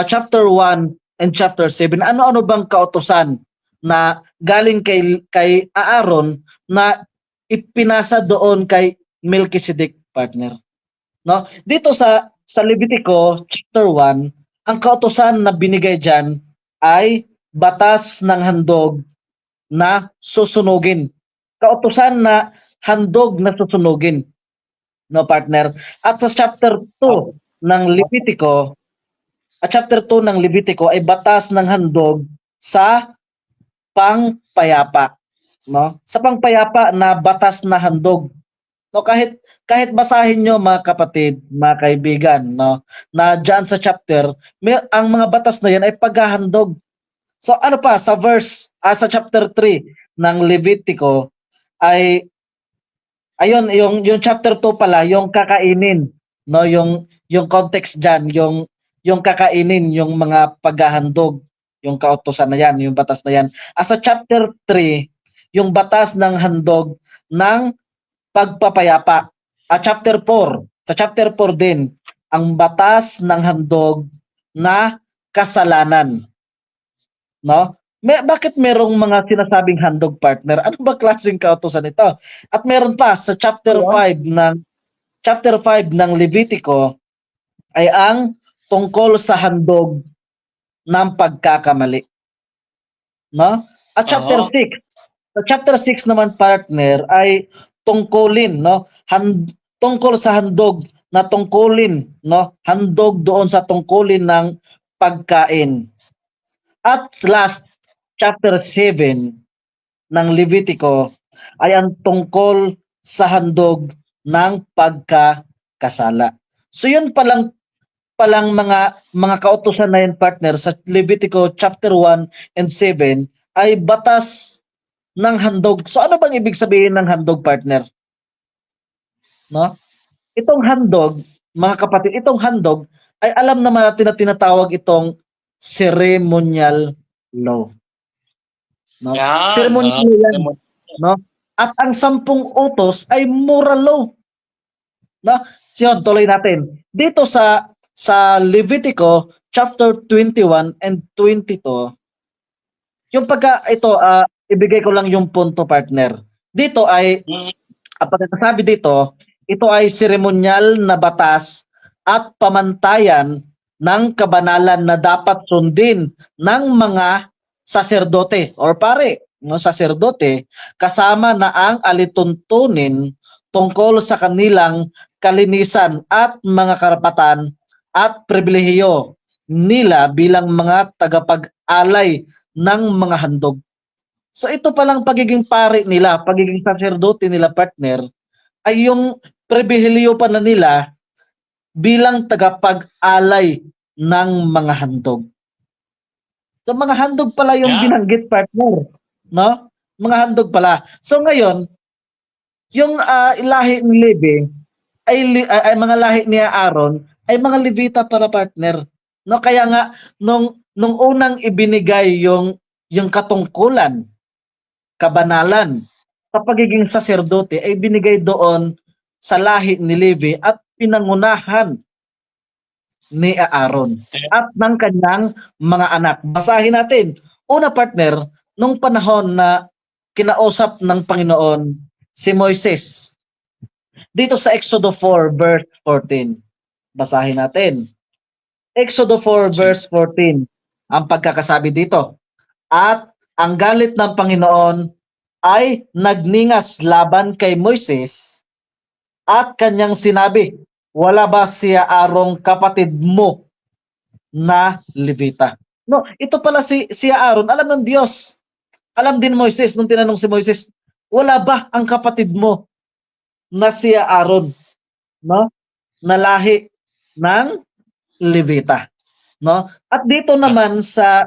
chapter 1 and chapter 7, ano-ano bang kautusan na galing kay Aaron na ipinasa doon kay Melchizedek, partner? No? Dito sa Levitico chapter 1, ang kautusan na binigay diyan ay batas ng handog na susunugin. Kautusan na handog na susunugin. No, partner? At sa chapter 2 ng Levitico, chapter 2 ng Levitico ay batas ng handog sa pangpayapa, no? Sa pangpayapa na batas na handog. No, kahit basahin nyo mga kapatid, mga kaibigan, no, na diyan sa chapter, ang mga batas na yan ay paghahandog. So ano pa sa sa chapter 3 ng Levitico ay ayun yung chapter 2 pala, yung kakainin, no, yung context diyan, yung kakainin, yung mga paghahandog, yung kautusan na yan, yung batas na yan. Sa chapter 3, yung batas ng handog ng pagpapayapa. Chapter 4, sa chapter 4 din, ang batas ng handog na kasalanan. No? Bakit merong mga sinasabing handog, partner? Ano ba klaseng kautusan ito? At meron pa sa chapter 5 ng Levitico, ay ang tungkol sa handog ng pagkakamali. No? At chapter Oo. 6, sa chapter 6 naman partner ay tungkulin, no? Tungkol sa handog na tungkulin, no? Handog doon sa tungkulin ng pagkain. At last, chapter 7 ng Levitico ay ang tungkol sa handog ng pagkakasala. So yun palang mga kautusan na yun partner sa Levitico chapter 1 and 7 ay batas ng handog. So ano bang ibig sabihin ng handog partner? No? Itong handog, mga kapatid, itong handog ay alam naman natin na tinatawag itong ceremonial law. No? Yan. Ceremonial law yan, no? At ang 10 utos ay moral law. No? So, tuloy natin. Dito sa Levitico chapter 21 and 22, yung ibigay ko lang yung punto partner. Dito ay ang pagkakasabi dito, ito ay seremonyal na batas at pamantayan ng kabanalan na dapat sundin ng mga saserdote or pare, no, saserdote, kasama na ang alituntunin tungkol sa kanilang kalinisan at mga karapatan at pribilehiyo nila bilang mga tagapag-alay ng mga handog. So ito palang pagiging pari nila, pagiging saserdote nila partner, ay yung pribilehiyo pa na nila bilang tagapag-alay ng mga handog. So mga handog pala yung binanggit partner, no? Mga handog pala. So ngayon, yung lahi ni Levi ay mga lahi ni Aaron ay mga Levita para partner. No, kaya nga nung unang ibinigay yung katungkulan, kabanalan sa pagiging saserdote ay binigay doon sa lahi ni Levi at pinangunahan ni Aaron at ng kanyang mga anak. Basahin natin. Una partner, nung panahon na kinausap ng Panginoon si Moises. Dito sa Exodo 4 verse 14. Basahin natin. Exodo 4 verse 14. Ang pagkakasabi dito. At ang galit ng Panginoon ay nagningas laban kay Moises at kanyang sinabi, wala ba siya Arong kapatid mo na Levita? No, ito pala si Aaron, alam ng Diyos. Alam din Moises, nung tinanong si Moises, wala ba ang kapatid mo na si Aaron, no? Na lahi ng Levita, no? At dito naman sa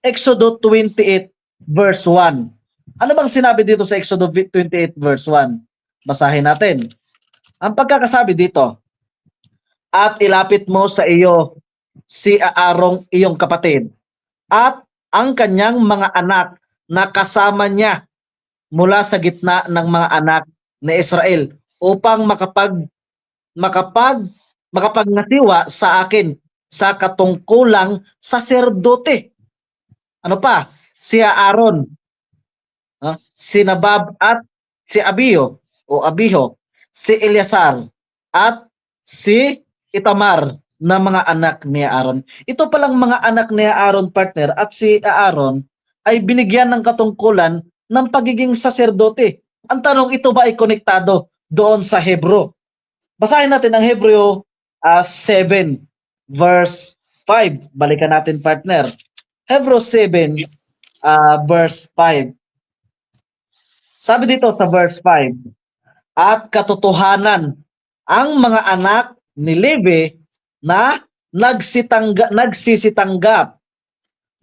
Exodo 28 verse 1. Ano bang sinabi dito sa Exodo 28 verse 1? Basahin natin. Ang pagkakasabi dito, at ilapit mo sa iyo si Aarong iyong kapatid at ang kanyang mga anak na kasama niya mula sa gitna ng mga anak ni Israel upang makapagnasiwa sa akin sa katungkulang saserdote. Ano pa? Si Aaron, si Nabab at si Abiho, si Eleazar at si Itamar na mga anak ni Aaron. Ito palang mga anak ni Aaron partner at si Aaron ay binigyan ng katungkulan ng pagiging saserdote. Ang tanong, ito ba ay konektado doon sa Hebro? Basahin natin ang Hebreo 7 verse 5. Balikan natin partner. Hebreo 7 verse 5. Sabi dito sa verse 5, at katotohanan ang mga anak ni Levi na nagsisitanggap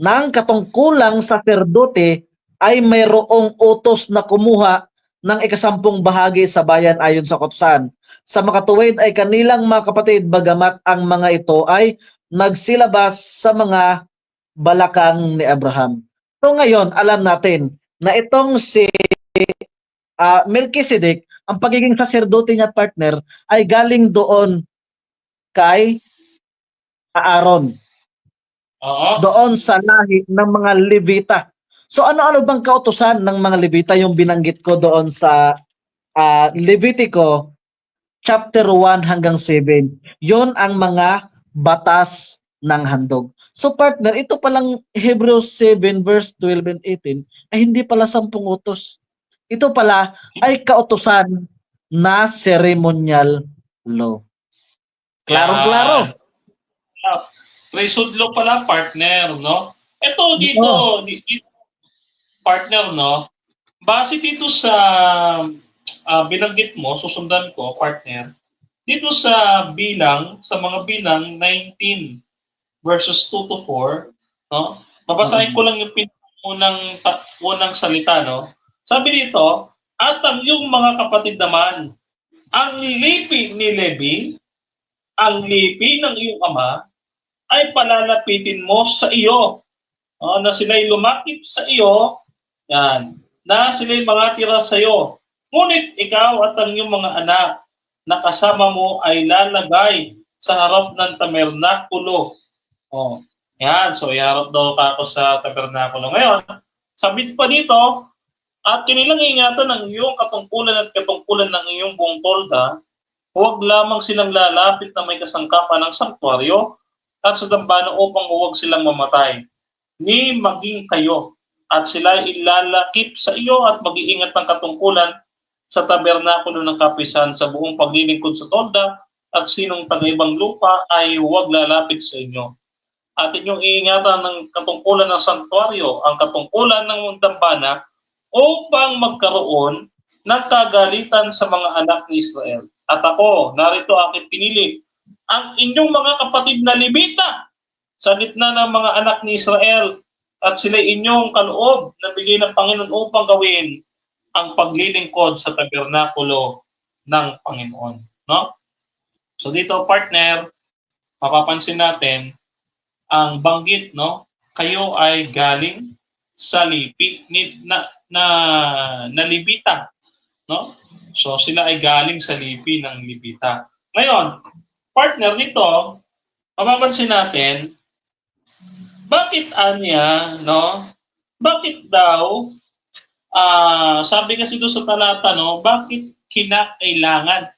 ng katungkulang saserdote ay mayroong utos na kumuha ng ikasampung bahagi sa bayan ayon sa kautusan. Sa makatuwid ay kanilang mga kapatid, bagamat ang mga ito ay nagsilabas sa mga balakang ni Abraham. So ngayon, alam natin na itong si Melchizedek, ang pagiging saserdote niya partner ay galing doon kay Aaron. Doon sa lahi ng mga Levita. So ano-ano bang kautusan ng mga Levita yung binanggit ko doon sa Levitico chapter 1 hanggang 7. Yon ang mga batas ng handog. So partner, ito palang Hebrews 7 verse 12 and 18 ay hindi pala 10 utos. Ito pala ay kautusan na ceremonial law. Klarong-klaro. Yan. Priesthood law pala, partner, no? Ito Oo. dito, partner, no? Base dito sa binanggit mo, susundan ko, partner, dito sa sa mga bilang 19 verses 2 to 4, no? Babasahin ko lang yung unang salita, no? Sabi dito, at ang iyong mga kapatid naman, ang lipi ni Levi, ang lipi ng iyong ama, ay palalapitin mo sa iyo, na sila'y lumakip sa iyo, yan, na sila'y mga tira sa iyo. Ngunit ikaw at ang iyong mga anak na kasama mo ay lalagay sa harap ng tabernakulo. Oh, yan, so iharap daw ako sa tabernakulo. Ngayon, sabi pa dito, at kanilang ingatan ng iyong katungkulan at katungkulan ng iyong buong tolda, huwag lamang silang lalapit na may kasangkapan ng sanktuaryo at sa dambana upang huwag silang mamatay. Ni maging kayo at sila ilalakip sa iyo at mag-iingat ng katungkulan sa tabernakulo ng kapisan sa buong paglilingkod sa tolda at sinong taga-ibang lupa ay huwag lalapit sa inyo. At inyong iingatan ng katungkulan ng sanktuaryo, ang katungkulan ng dambana upang magkaroon ng kagalitan sa mga anak ni Israel. At ako, narito aking pinili, ang inyong mga kapatid na Levita sa gitna ng mga anak ni Israel at sila inyong kaloob na bigay ng Panginoon upang gawin ang paglilingkod sa tabernakulo ng Panginoon. No? So dito, partner, mapapansin natin ang banggit, no? Kayo ay galing sa lipi na Levita, no? So sila ay galing sa lipi ng Levita. Ngayon, partner nito, mapapansin natin, bakit anya, no? Bakit daw, sabi kasi doon sa talata, no? Bakit kinakailangan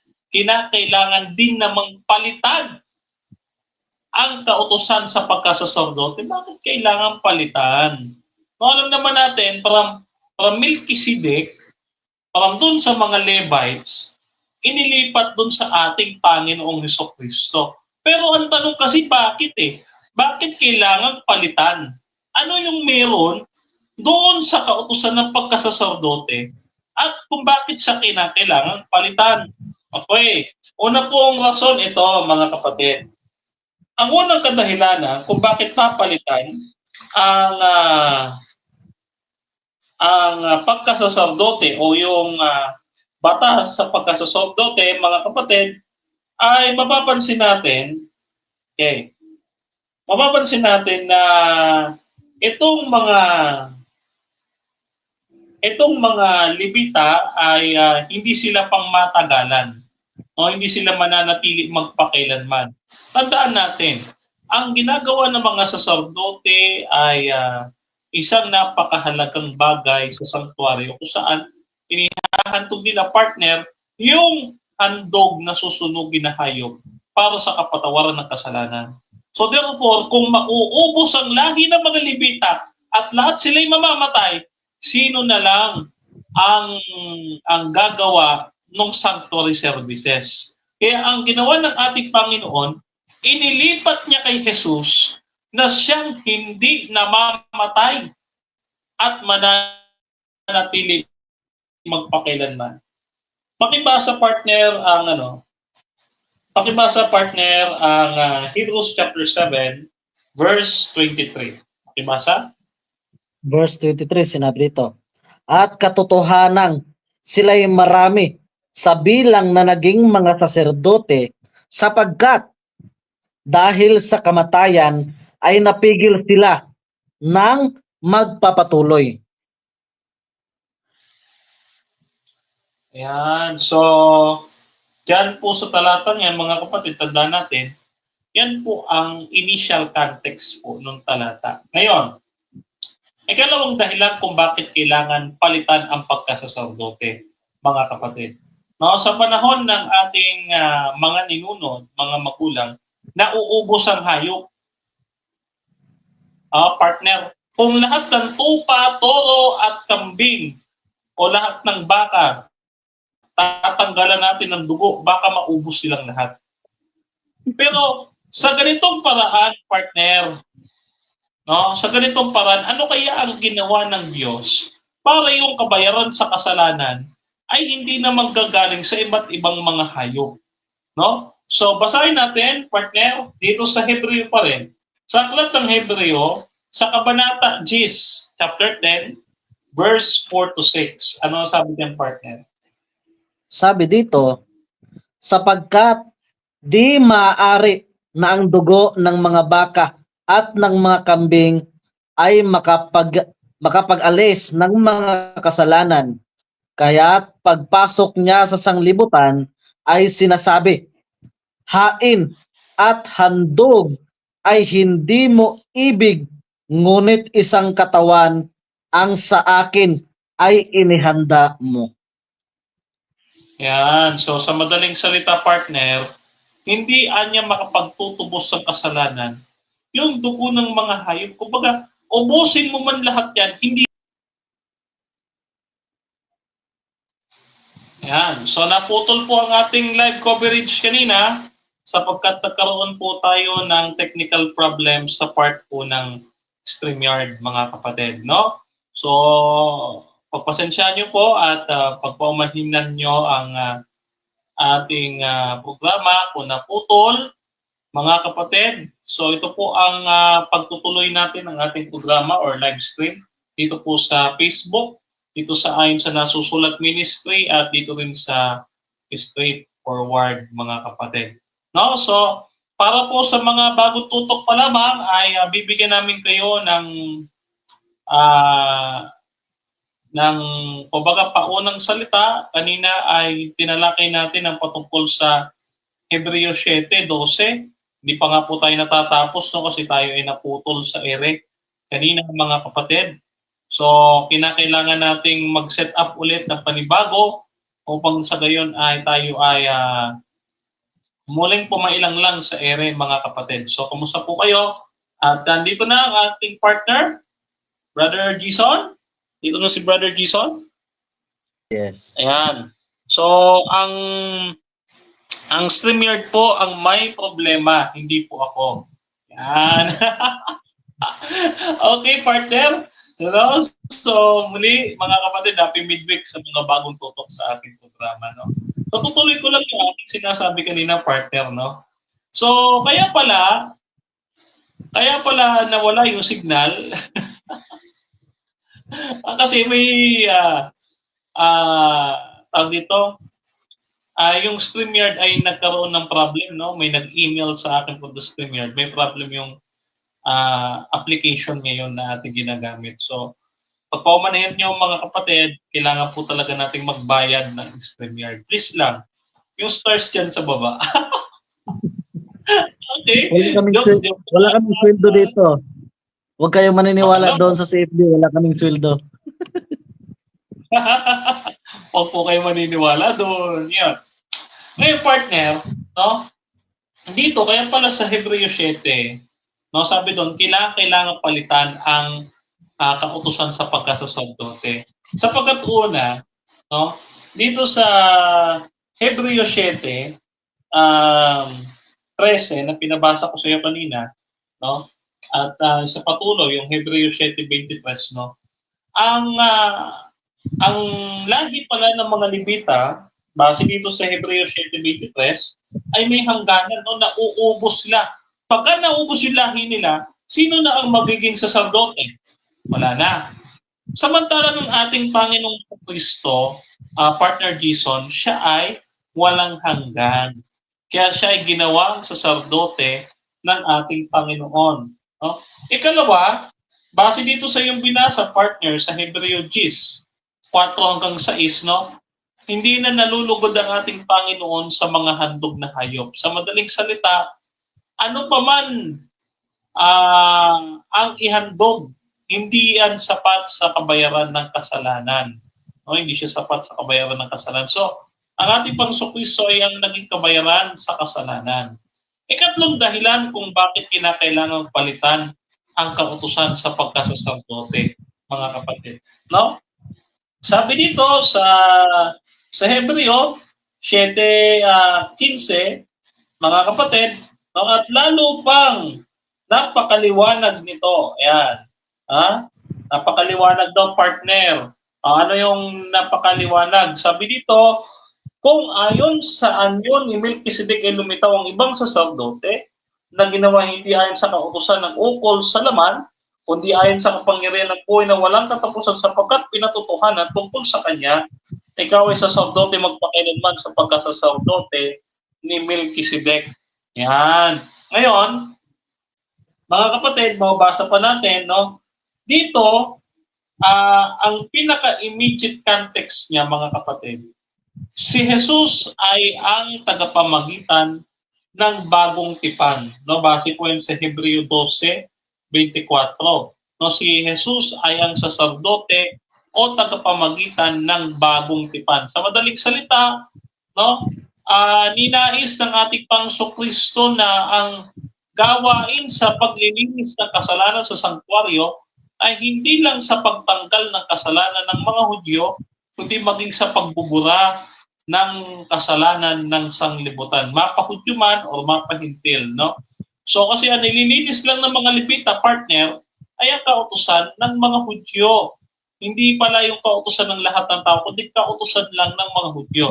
din namang palitan ang kautusan sa pagkasaserdote? Bakit kailangan palitan? No, alam naman natin, from Melchizedek, from dun sa mga Levites, inilipat dun sa ating Panginoong Hesukristo. Pero ang tanong kasi, bakit eh? Bakit kailangan palitan? Ano yung meron doon sa kautusan ng pagkasaserdote at kung bakit siya kailangan palitan? Okay. Una pong rason ito, mga kapatid. Ang unang kadahilanan kung bakit papalitan ang pagkasaserdote o yung batas sa pagkasaserdote, mga kapatid, ay mapapansin natin, na itong mga Levita ay hindi sila pang matagalan o hindi sila mananatili magpakailanman. Tandaan natin, ang ginagawa ng mga saserdote ay isang napakahalagang bagay sa sanktuaryo kung saan inihahantog nila, partner, yung handog na susunugin na hayop para sa kapatawaran ng kasalanan. So therefore, kung mauubos ang lahi ng mga Levita at lahat sila'y mamamatay, sino na lang ang gagawa ng sanctuary services? Kaya ang ginawa ng ating Panginoon, inilipat niya kay Jesus na siyang hindi namamatay at mananatili magpakailanman. Pakibasa partner ang Hebrews chapter 7 verse 23. Pakibasa? Verse 23, sinabi dito, at katotohanang sila'y marami sa bilang na naging mga saserdote sapagkat dahil sa kamatayan ay napigil sila ng magpapatuloy. Ayan. So, dyan po sa talatang yan, mga kapatid, tandaan natin, yan po ang initial context po ng talata. Ngayon, ikalawang dahilan kung bakit kailangan palitan ang pagkasaserdote, mga kapatid. No, sa panahon ng ating mga ninuno, mga magulang, nauubos ang hayop. Partner, kung lahat ng tupa, toro at kambing o lahat ng baka, tatanggalan natin ng dugo, baka maubos silang lahat. Pero sa ganitong paraan, partner, no, sa ganitong paraan, ano kaya ang ginawa ng Diyos para yung kabayaran sa kasalanan ay hindi na manggagaling sa iba't ibang mga hayop, no? So basahin natin, partner, dito sa Hebreo pa rin. Sa aklat ng Hebreo, sa kabanata 10, chapter 10, verse 4 to 6. Ano sabi niyan, partner? Sabi dito, sapagkat di maaari na ang dugo ng mga baka at ng mga kambing ay makapag-alis ng mga kasalanan. Kaya't pagpasok niya sa sanglibutan ay sinasabi, hain at handog ay hindi mo ibig, ngunit isang katawan ang sa akin ay inihanda mo. Yan. So sa madaling salita, partner, hindi anya makapagtutubos ng kasalanan yung dugo ng mga hayop. Kumbaga, ubusin mo man lahat yan, hindi. Yan. So naputol po ang ating live coverage kanina sapagkat nagkaroon po tayo ng technical problem sa part po ng StreamYard, mga kapatid, no? So, pagpasensyaan nyo po at pagpaumahinan nyo ang ating programa kung naputol, mga kapatid. So, ito po ang pagtutuloy natin ng ating programa or live stream dito po sa Facebook, dito sa Ayon sa Nasusulat Ministry at dito rin sa Straight Forward, mga kapatid. No? So, para po sa mga bagong tutok pa lamang ay bibigyan namin kayo ng kumbaga paunang salita. Kanina ay tinalakay natin ang patungkol sa Hebreo 7:12. Hindi pa nga po tayo natatapos, no, kasi tayo ay naputol sa ere kanina, mga kapatid. So, kinakailangan nating mag-set up ulit ng panibago upang sa gayon ay tayo ay muling pumailang lang sa ere, mga kapatid. So, kumusta po kayo? At nandito na ang ating partner, Brother Jason. Dito na si Brother Jason. Yes. Ayan. So, ang StreamYard po ang may problema, hindi po ako. Yan. Okay, partner. Hello. So, muli, mga kapatid, happy midweek sa mga bagong tutok sa ating programa, no? So, tutuloy ko lang yung ating sinasabi kanina, partner, no? So, kaya pala nawala yung signal. Kasi may tawag dito, yung StreamYard ay nagkaroon ng problem, no? May nag-email sa akin po sa StreamYard. May problem yung application ngayon na ating ginagamit. So, pag paumanahin nyo, mga kapatid, kailangan po talaga nating magbayad ng StreamYard. Please lang, yung stars dyan sa baba. Okay? Wala kaming sweldo dito. Huwag kayong maniniwala doon sa CFD, wala kaming sweldo. Huwag po kayo maniniwala doon. Yan. Ngayon, partner, no? Dito, kaya pala sa Hebreo 7, no, sabi doon, kailangan palitan ang kautusan sa pagkasaserdote. Sapagkat una, no, dito sa Hebreo 7, 13, na pinabasa ko sa iyo kanina, no, at sa patuloy, yung Hebreo 7:23, no, ang lahi pala ng mga Levita, base dito sa Hebreo 7:23, ay may hangganan, no, na uubos sila. Pagka naubos yung lahi nila, sino na ang magiging saserdote? Wala na. Samantala ng ating Panginoong Kristo, partner Jason, siya ay walang hanggan. Kaya siya ay ginawang saserdote ng ating Panginoon. No? Ikalawa, base dito sa iyong binasa, partner, sa Hebreo 10:4-6, no? Hindi na nalulugod ang ating Panginoon sa mga handog na hayop. Sa madaling salita, ano pa man ang ihandog, hindi yan sapat sa kabayaran ng kasalanan. No? Hindi siya sapat sa kabayaran ng kasalanan. So, ang ating Panginoong Kristo ay ang naging kabayaran sa kasalanan. Ikatlong dahilan kung bakit kinakailangang palitan ang kautusan sa pagkasaserdote, mga kapatid. No? Sabi dito sa Hebreo 7:15, mga kapatid, no, at lalo pang napakaliwanag nito. Ayan. Ha? Napakaliwanag daw, partner. Ano yung napakaliwanag? Sabi dito, kung ayon sa anyo ni Melchizedek ay lumitaw ang ibang saserdote na ginawa hindi ayon sa kautusan ng ukol sa laman, kundi ayon sa kapangyarihan ng buhay na walang katapusan sapagkat pinatotohanan tungkol sa kanya, ikaw ay saserdote magpakailanman sa pagkasaserdote ni Melchizedek. Yan. Ngayon, mga kapatid, mababasa pa natin, no? Dito, ang pinaka-immediate context niya, mga kapatid, si Jesus ay ang tagapamagitan ng bagong tipan. No, base po yan sa Hebreo 12:24. No, si Jesus ay ang saserdote o tagapamagitan ng bagong tipan. Sa madaling salita, no, ninais ng ating Panginoong Kristo na ang gawain sa paglilinis ng kasalanan sa sanktuaryo ay hindi lang sa pagtanggal ng kasalanan ng mga Hudyo, kundi maging sa pagbubura ng kasalanan ng sanglibutan, mapahudyo man o mapahintil, no? So kasi ang nililinis lang ng mga Levita, partner, ay ang kautusan ng mga Hudyo. Hindi pala yung kautusan ng lahat ng tao, kundi kautusan lang ng mga Hudyo.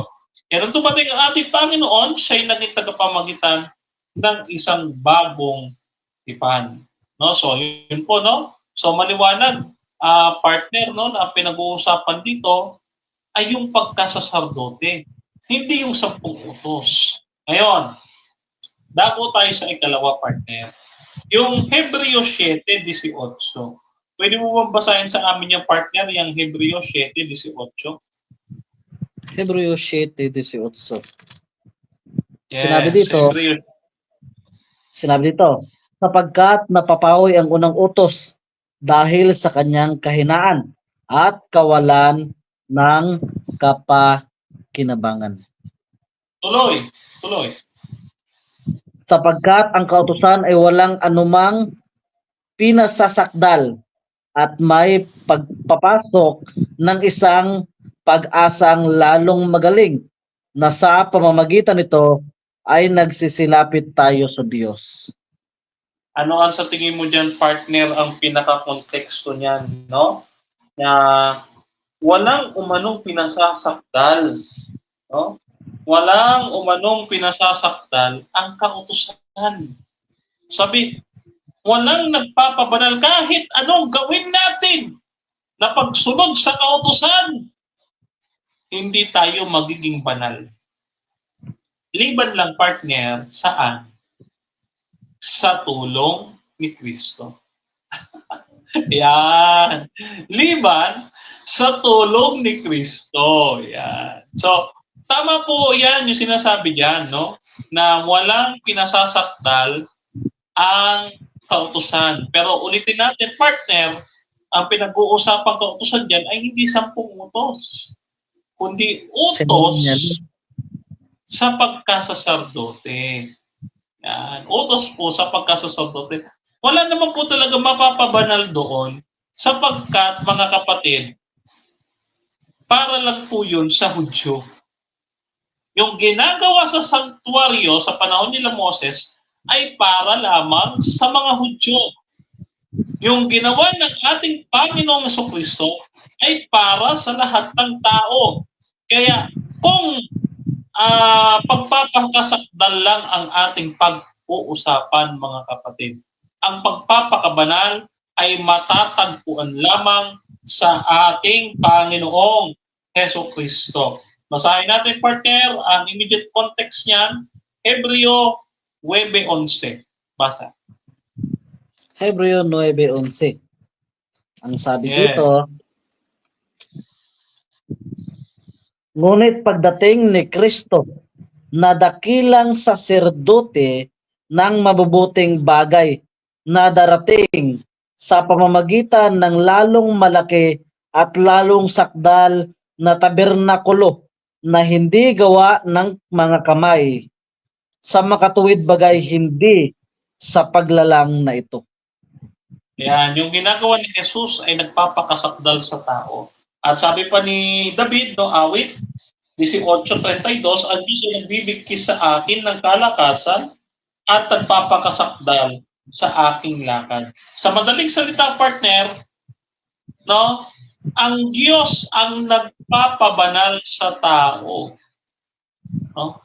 Kaya nung dumating ang ating Panginoon, siya ay naging tagapamagitan ng isang bagong tipan. No? So yun po, no? So maliwanag, partner, no, na pinag-uusapan dito ay yung pagkasaserdote, hindi yung 10 utos. Ngayon, dago tayo sa ikalawa, partner. Yung Hebreo 7:18. Pwede mo bang basahin sa amin yung partner, yung Hebreo 7:18? Hebreo 7:18. Yes, Sinabi dito, sapagkat napapawi ang unang utos dahil sa kanyang kahinaan at kawalan ng kapakinabangan. Tuloy. Sapagkat ang kautusan ay walang anumang pinasasakdal at may pagpapasok ng isang pag-asang lalong magaling na sa pamamagitan nito ay nagsisilapit tayo sa Diyos. Ano ang sa tingin mo dyan, partner, ang pinaka-konteksto niyan, no? Na walang umanong pinasasakdal, no? Walang umanong pinasasakdal ang kautusan. Sabi, walang nagpapabanal kahit anong gawin natin na pagsunod sa kautusan, hindi tayo magiging banal. Liban lang, partner, saan? Sa tulong ni Kristo. Yan. Liban sa tulong ni Kristo. Yan. So, tama po yan yung sinasabi dyan, no? Na walang pinasasakdal ang kautusan. Pero ulitin natin, partner, ang pinag-uusapang kautusan dyan ay hindi 10 utos, kundi utos sa pagkasaserdote. Yan. Utos po sa pagkasaserdote. Wala naman po talaga mapapabanal doon sapagkat, mga kapatid, para lang po yun sa Hudyo. Yung ginagawa sa sanktuaryo sa panahon nila Moses ay para lamang sa mga Hudyo. Yung ginawa ng ating Panginoong Jesucristo ay para sa lahat ng tao. Kaya kung pagpapakasakdal lang ang ating pag-uusapan, mga kapatid, ang pagpapakabanal ay matatagpuan lamang sa ating Panginoong Jesucristo. Basahin natin, partner, ang immediate context niyan, Hebreo 9:11. Basa. Hebreo 9:11. Ang sabi dito, ngunit pagdating ni Kristo na dakilang saserdote ng mabubuting bagay na darating sa pamamagitan ng lalong malaki at lalong sakdal na tabernakulo na hindi gawa ng mga kamay, sa makatuwid bagay hindi sa paglalang na ito. Yan, yung ginagawa ni Jesus ay nagpapakasakdal sa tao. At sabi pa ni David, no, awit 18:32, ang Diyos ay nagbibigkis sa akin ng kalakasan at nagpapakasakdal sa aking lakad. Sa madaling salita, partner, no, ang Diyos ang nagpapabanal sa tao. No?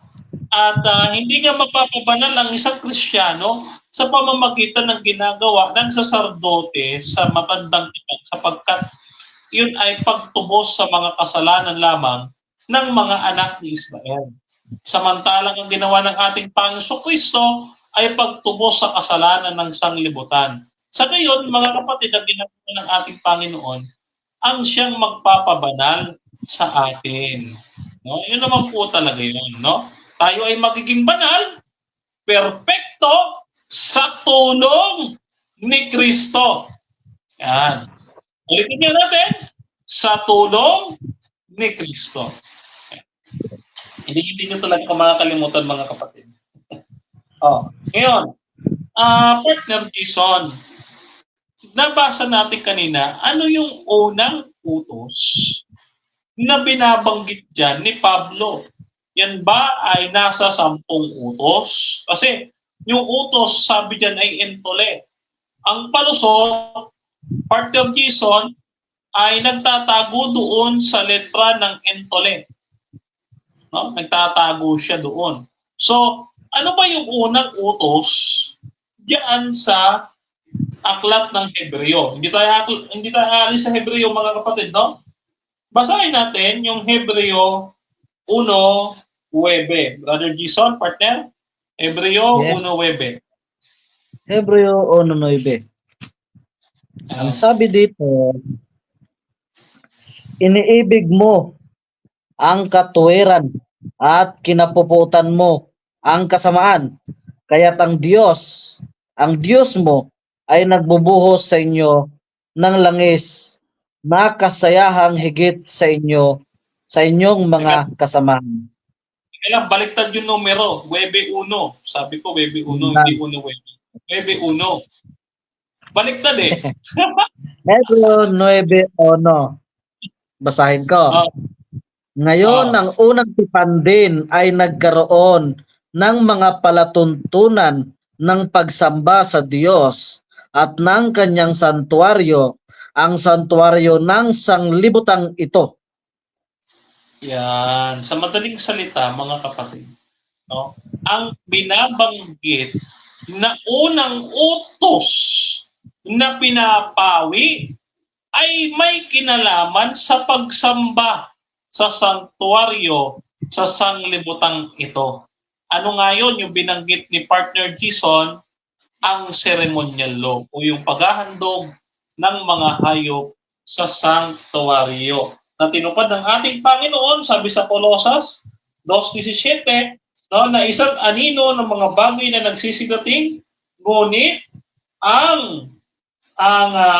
At hindi nga magpapabanal ang isang Kristiyano sa pamamagitan ng ginagawa ng saserdote sa matandang tipan sapagkat yun ay pagtubos sa mga kasalanan lamang ng mga anak ni Israel. Samantalang ang ginawa ng ating Panginoon Kristo ay pagtubos sa kasalanan ng sanglibutan. Sa gayon, mga kapatid, ang ginagawa ng ating Panginoon ang siyang magpapabanal sa atin. No? Yun naman po talaga yun. No? Tayo ay magiging banal, perpekto, sa tulong ni Kristo. Yan. Ulitin niya natin, sa tulong ni Kristo. Hindi nyo talaga makakalimutan, mga kapatid. Ngayon, partner Jason, nabasa natin kanina, ano yung unang utos na binabanggit dyan ni Pablo? Yan ba ay nasa 10 utos? Kasi yung utos, sabi dyan ay entole. Ang palusot, partner Jason, ay nagtatago doon sa letra ng entole. No? Nagtatago siya doon. So, ano ba yung unang utos diyan sa aklat ng Hebreo? Hindi tayo alis sa Hebreo, mga kapatid, no? Basahin natin yung Hebreo 1:9. Brother Jason, partner? Hebreo 1:9. Hebreo 1:9. Ang sabi dito, iniibig mo ang katuwiran at kinapuputan mo ang kasamaan. Kaya't ang Diyos mo ay nagbubuhos sa inyo ng langis na kasayahang higit sa inyong mga kasamahan. Kailan baliktad yung numero, 9:1. Sabi ko 9:1, hindi 1:9. 9:1. Baliktad eh. Hebreo 9:1. Basahin ko. Ngayon, ang unang tipan din ay nagkaroon ng mga palatuntunan ng pagsamba sa Diyos at ng kanyang santuaryo, ang santuaryo ng sanglibutang ito. Yan. Sa madaling salita, mga kapatid, no? Ang binabanggit na unang utos na pinapawi ay may kinalaman sa pagsamba sa santuaryo sa sanglibutang ito. Ano nga yun? Yung binanggit ni partner Jason, ang ceremonial law o yung paghahandog ng mga hayop sa sanctuaryo na tinupad ng ating Panginoon, sabi sa Colosas 2:17, no, na isang anino ng mga bagay na nagsisigating, ngunit ang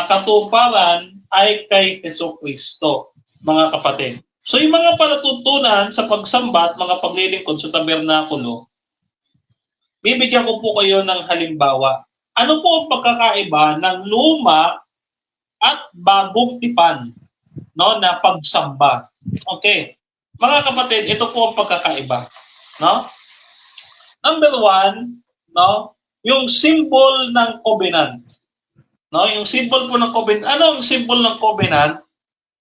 katuparan ay kay Jesucristo, mga kapatid. So yung mga palatuntunan sa pagsamba at mga paglilingkod sa tabernakulo, bibigyan ko po kayo ng halimbawa. Ano po ang pagkakaiba ng luma at bagong tipan, no, na pagsamba? Okay. Mga kapatid, ito po ang pagkakaiba, no? Number 1, no, yung symbol ng covenant. No, yung symbol po ng covenant. Ano ang symbol ng covenant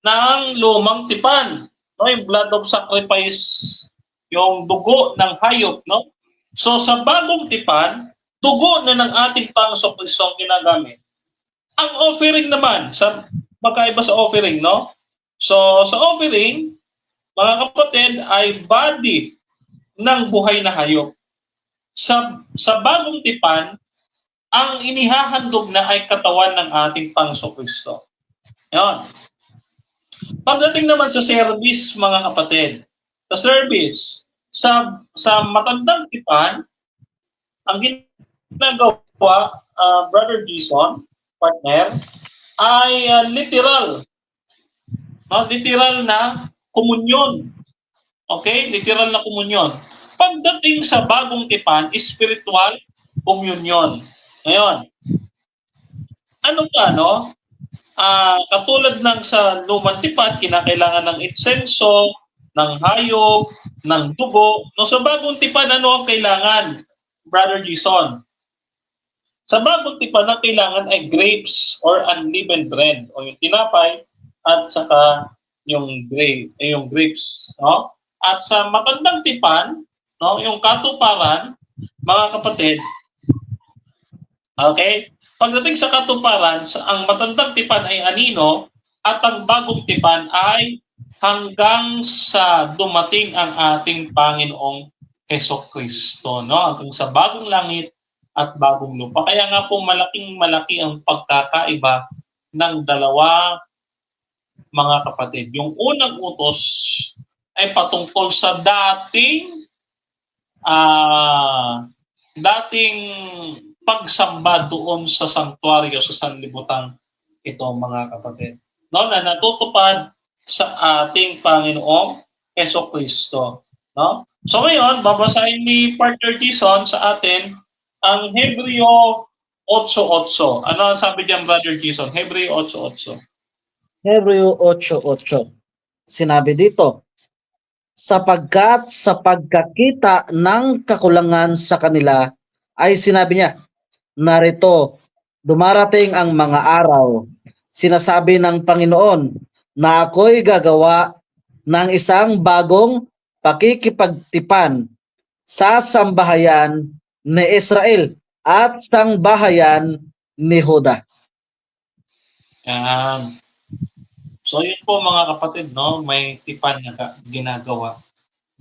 ng lumang tipan? No, yung blood of sacrifice, yung dugo ng hayop, no? So sa bagong tipan, dugo na ng ating Panginoong Kristo ang ginagamit. Ang offering naman, sa magkaiba sa offering, no? So sa offering, mga kapatid, ay body ng buhay na hayop. Sa bagong tipan, ang inihahandog na ay katawan ng ating Panginoong Kristo. Yan. Pagdating naman sa service, mga kapatid, sa service, sa matandang tipan, ang ginagawa, Brother Jason, partner, ay literal. No? Literal na komunyon. Okay? Literal na komunyon. Pagdating sa bagong tipan, spiritual communion. Ngayon, ano ba, no? Katulad ng sa lumang tipan, kinakailangan ng insenso, ng hayop, ng dugo. No, sa bagong tipan, ano ang kailangan, Brother Jason? Sa bagong tipan, ang kailangan ay grapes or unleavened bread o yung tinapay at saka yung grapes, no? At sa matandang tipan, no, yung katuparan, mga kapatid, okay? Pagdating sa katuparan, ang matandang tipan ay anino at ang bagong tipan ay hanggang sa dumating ang ating Panginoong Hesukristo, no? Hanggang sa bagong langit at bagong lupa. Kaya nga po malaking-malaki ang pagkakaiba ng dalawa, mga kapatid. Yung unang utos ay patungkol sa dating pagsamba doon sa sanktuaryo, sa sanlibutan ito, mga kapatid. No, na natutupad sa ating Panginoong Hesukristo. No? So ngayon, babasahin ni Partner Jason sa atin ang Hebreo 8:8. Ano ang sabi diyan, Brother Jason? Hebreo 8:8. Hebreo 8:8. Sinabi dito, sapagkat sa pagkakita ng kakulangan sa kanila ay sinabi niya, narito, dumarating ang mga araw, sinasabi ng Panginoon, na ako'y gagawa ng isang bagong pakikipagtipan sa sambahayan ni Israel at sambahayan ni Juda. Yan. So yun po, mga kapatid, no, may tipan na ginagawa,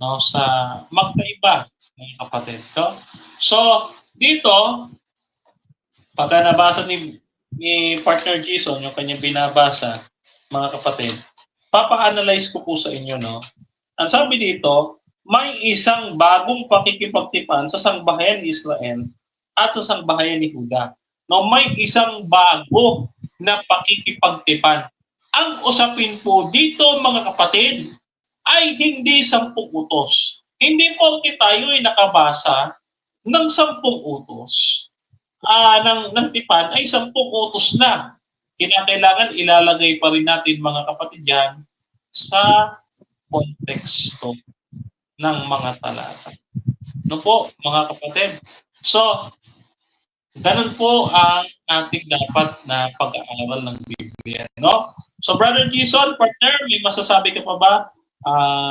no, sa magkaiba, mga kapatid. So dito, pagka nabasa ni Partner Jason yung kanyang binabasa, mga kapatid, papa-analyze ko po sa inyo, no. Ang sabi dito, may isang bagong pakikipagtipan sa sangbahayan ni Israel at sa sangbahayan ni Juda. No, may isang bago na pakikipagtipan. Ang usapin po dito, mga kapatid, ay hindi 10 utos. Hindi porke tayo ay nakabasa ng 10 utos ng tipan ay 10 utos na. Kinakailangan ilalagay pa rin natin, mga kapatid, yan sa konteksto ng mga talata. No po, mga kapatid? So, ganun po ang ating dapat na pag-aaral ng Biblia, no? So, Brother Jason, partner, may masasabi ka pa ba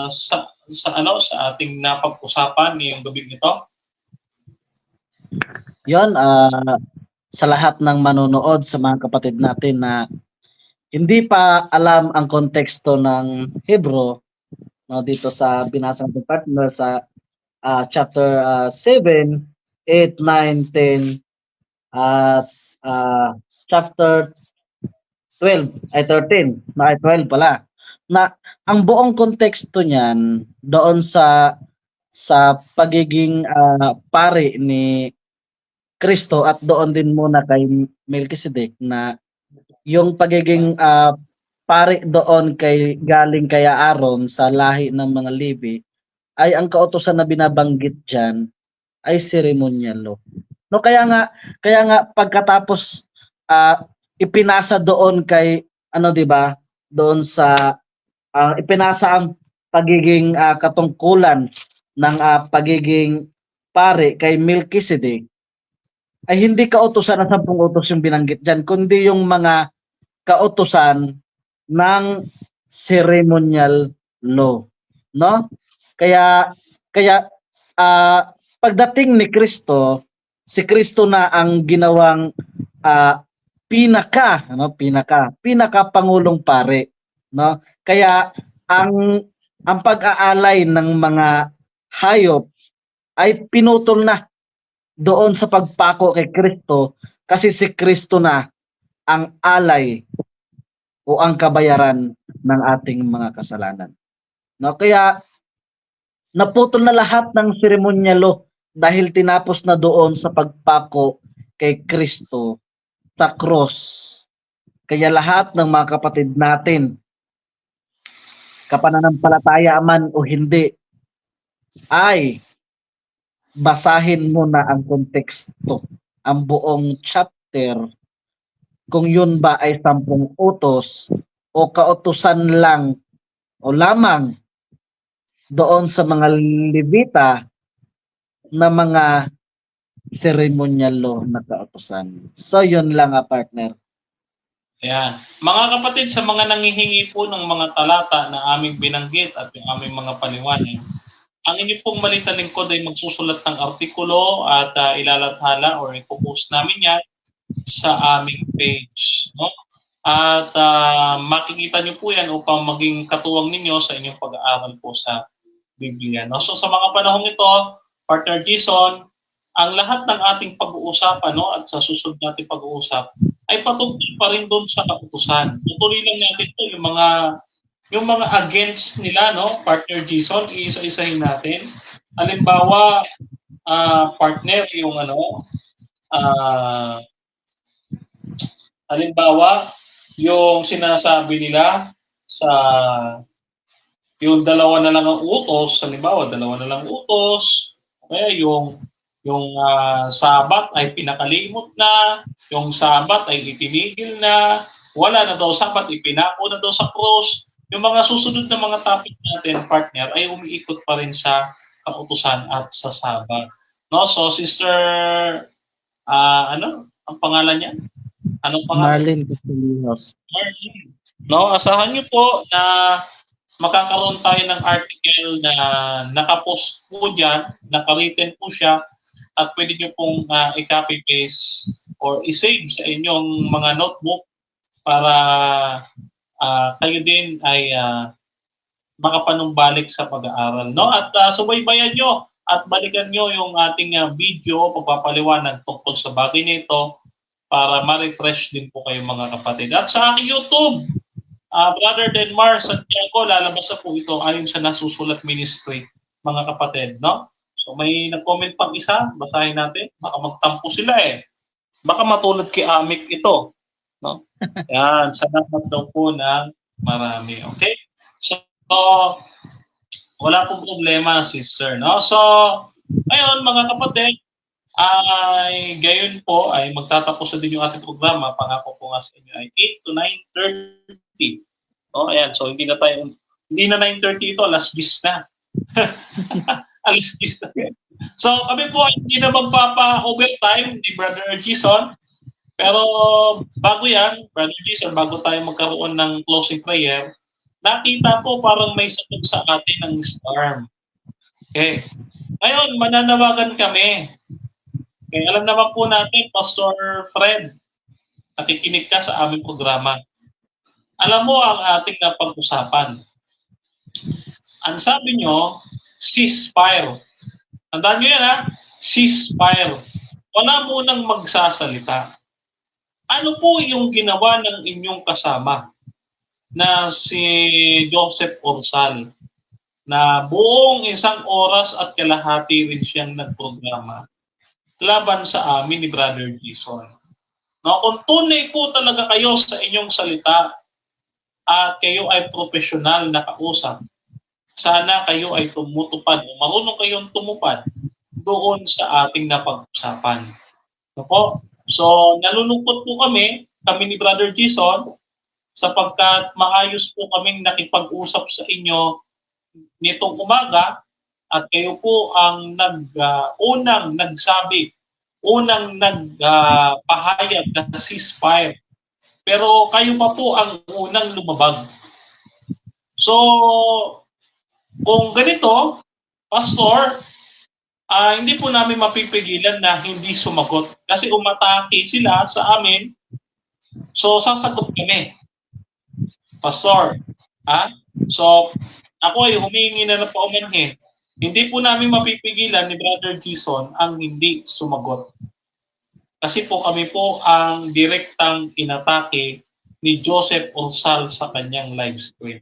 sa ating napag-usapan ngayong gabi nito? Yon, sa lahat ng manonood, sa mga kapatid natin na hindi pa alam ang konteksto ng Hebro, no, dito sa binasa ng partner sa chapter 7, 8, 9, 10 at chapter 12 ay 13 na ay 12 pala, na ang buong konteksto niyan doon sa pagiging pari ni Kristo at doon din muna kay Melchizedek, na yung pagiging pari doon galing kay Aaron sa lahi ng mga Levi, ay ang kautusan na binabanggit diyan ay ceremonial law. No, kaya nga pagkatapos ipinasa doon kay di ba? Doon sa ipinasa ang pagiging katungkulan ng pagiging pare kay Melchizedek, ay hindi kautusan ng 10 utos yung binanggit diyan, kundi yung mga kautusan ng ceremonial law, no? Kaya pagdating ni Kristo, si Kristo na ang ginawang pinaka pangulong pare, no? Kaya ang pag-aalay ng mga hayop ay pinutol na doon sa pagpako kay Kristo, kasi si Kristo na ang alay o ang kabayaran ng ating mga kasalanan. No, kaya naputol na lahat ng ceremonial law dahil tinapos na doon sa pagpako kay Kristo sa cross. Kaya lahat ng mga kapatid natin, kapananampalataya man o hindi, ay basahin mo na ang konteksto, ang buong chapter, kung yun ba ay 10 utos o kautusan lang o lamang doon sa mga Levita na mga ceremonial law na kautusan. So yun lang partner. Ayan. Mga kapatid, sa mga nangihingi po ng mga talata na aming binanggit at yung aming mga paliwanag, ang inyo pong malitan lingkod ay magsusulat ng artikulo at ilalathala or ipopost namin yan sa aming page. No? At makikita nyo po yan upang maging katuwang ninyo sa inyong pag-aaral po sa Biblia. No? So sa mga panahong ito, Partner Jason, ang lahat ng ating pag-uusapan at sa susunod nating pag-uusap ay patungkol pa rin doon sa kautusan. Tutuloy lang natin ito, yung mga against nila, Partner Jason, iisa-isahin natin. Halimbawa, partner, halimbawa, yung sinasabi nila sa yung dalawa na lang ang utos, halimbawa, dalawa na lang utos, kaya yung Sabat ay pinakalimot na, yung Sabat ay itinigil na, wala na daw Sabat, ipinako na daw sa cross. Yung mga susunod na mga topic natin, partner, ay umiikot pa rin sa kautusan at sa Sabat. No? So, Sister, ano ang pangalan niya? Anong pangalan? Marlene Castilleros. Marlene. No, asahan niyo po na magkakaroon tayo ng article na nakapost po dyan, naka-written po siya, at pwede nyo pong i-copy paste or i-save sa inyong mga notebook para kayo din ay makapanumbalik sa pag-aaral. No? At subaybayan nyo at balikan nyo yung ating video, pagpapaliwanag tungkol sa bagay nito para ma-refresh din po kayo mga kapatid. At sa aking YouTube, Brother Denmar Santiago, lalabas na po ito ayon sa Nasusulat Ministry, mga kapatid. No? So may nag-comment pang isa, basahin natin. Baka magtampo sila Baka matulad kay Amik ito. No? Yan, salamat daw po ng marami. Okay? So, wala pong problema, sister. No? So, ngayon mga kapatid, ay gayon po ay magtatapos na din yung ating programa. Pangako po nga sa inyo ay 8 to 9:30. Oh, ayan. So, hindi na 9:30 ito, alas 10 na. Alas 10 na. So, kami po ay hindi na magpapa-overtime ni Brother Jason. Pero bago yan, Brother Jason, bago tayo magkaroon ng closing prayer, nakita po parang may sakit sa atin ng storm. Okay. Ngayon, mananawagan kami. Okay, alam naman po natin, Pastor Fred, nakikinig ka sa aming programa. Alam mo ang ating napag-usapan. Ang sabi nyo, ceasefire. Tandaan nyo yan ceasefire. Wala munang magsasalita. Ano po yung ginawa ng inyong kasama na si Joseph Orsal na buong 1 oras at kalahati rin siyang nagprograma laban sa amin ni Brother Jason. No, kung tunay po talaga kayo sa inyong salita at kayo ay profesional na kausap, sana kayo ay tumutupad o marunong kayong tumupad doon sa ating napag-usapan. Opo? So, nalulungkot po kami ni Brother Jason, sapagkat maayos po kaming nakipag-usap sa inyo nitong umaga at kayo po ang unang nagsabi, unang nagpahayag na ceasefire. Pero kayo pa po ang unang lumabag. So, kung ganito, Pastor, hindi po namin mapipigilan na hindi sumagot. Kasi umatake sila sa amin, so sasagot kami. Pastor, So, ako ay humingi na ng paumanhin. Hindi po namin mapipigilan ni Brother Jason ang hindi sumagot. Kasi po kami po ang direktang inatake ni Joseph Orsal sa kanyang live stream.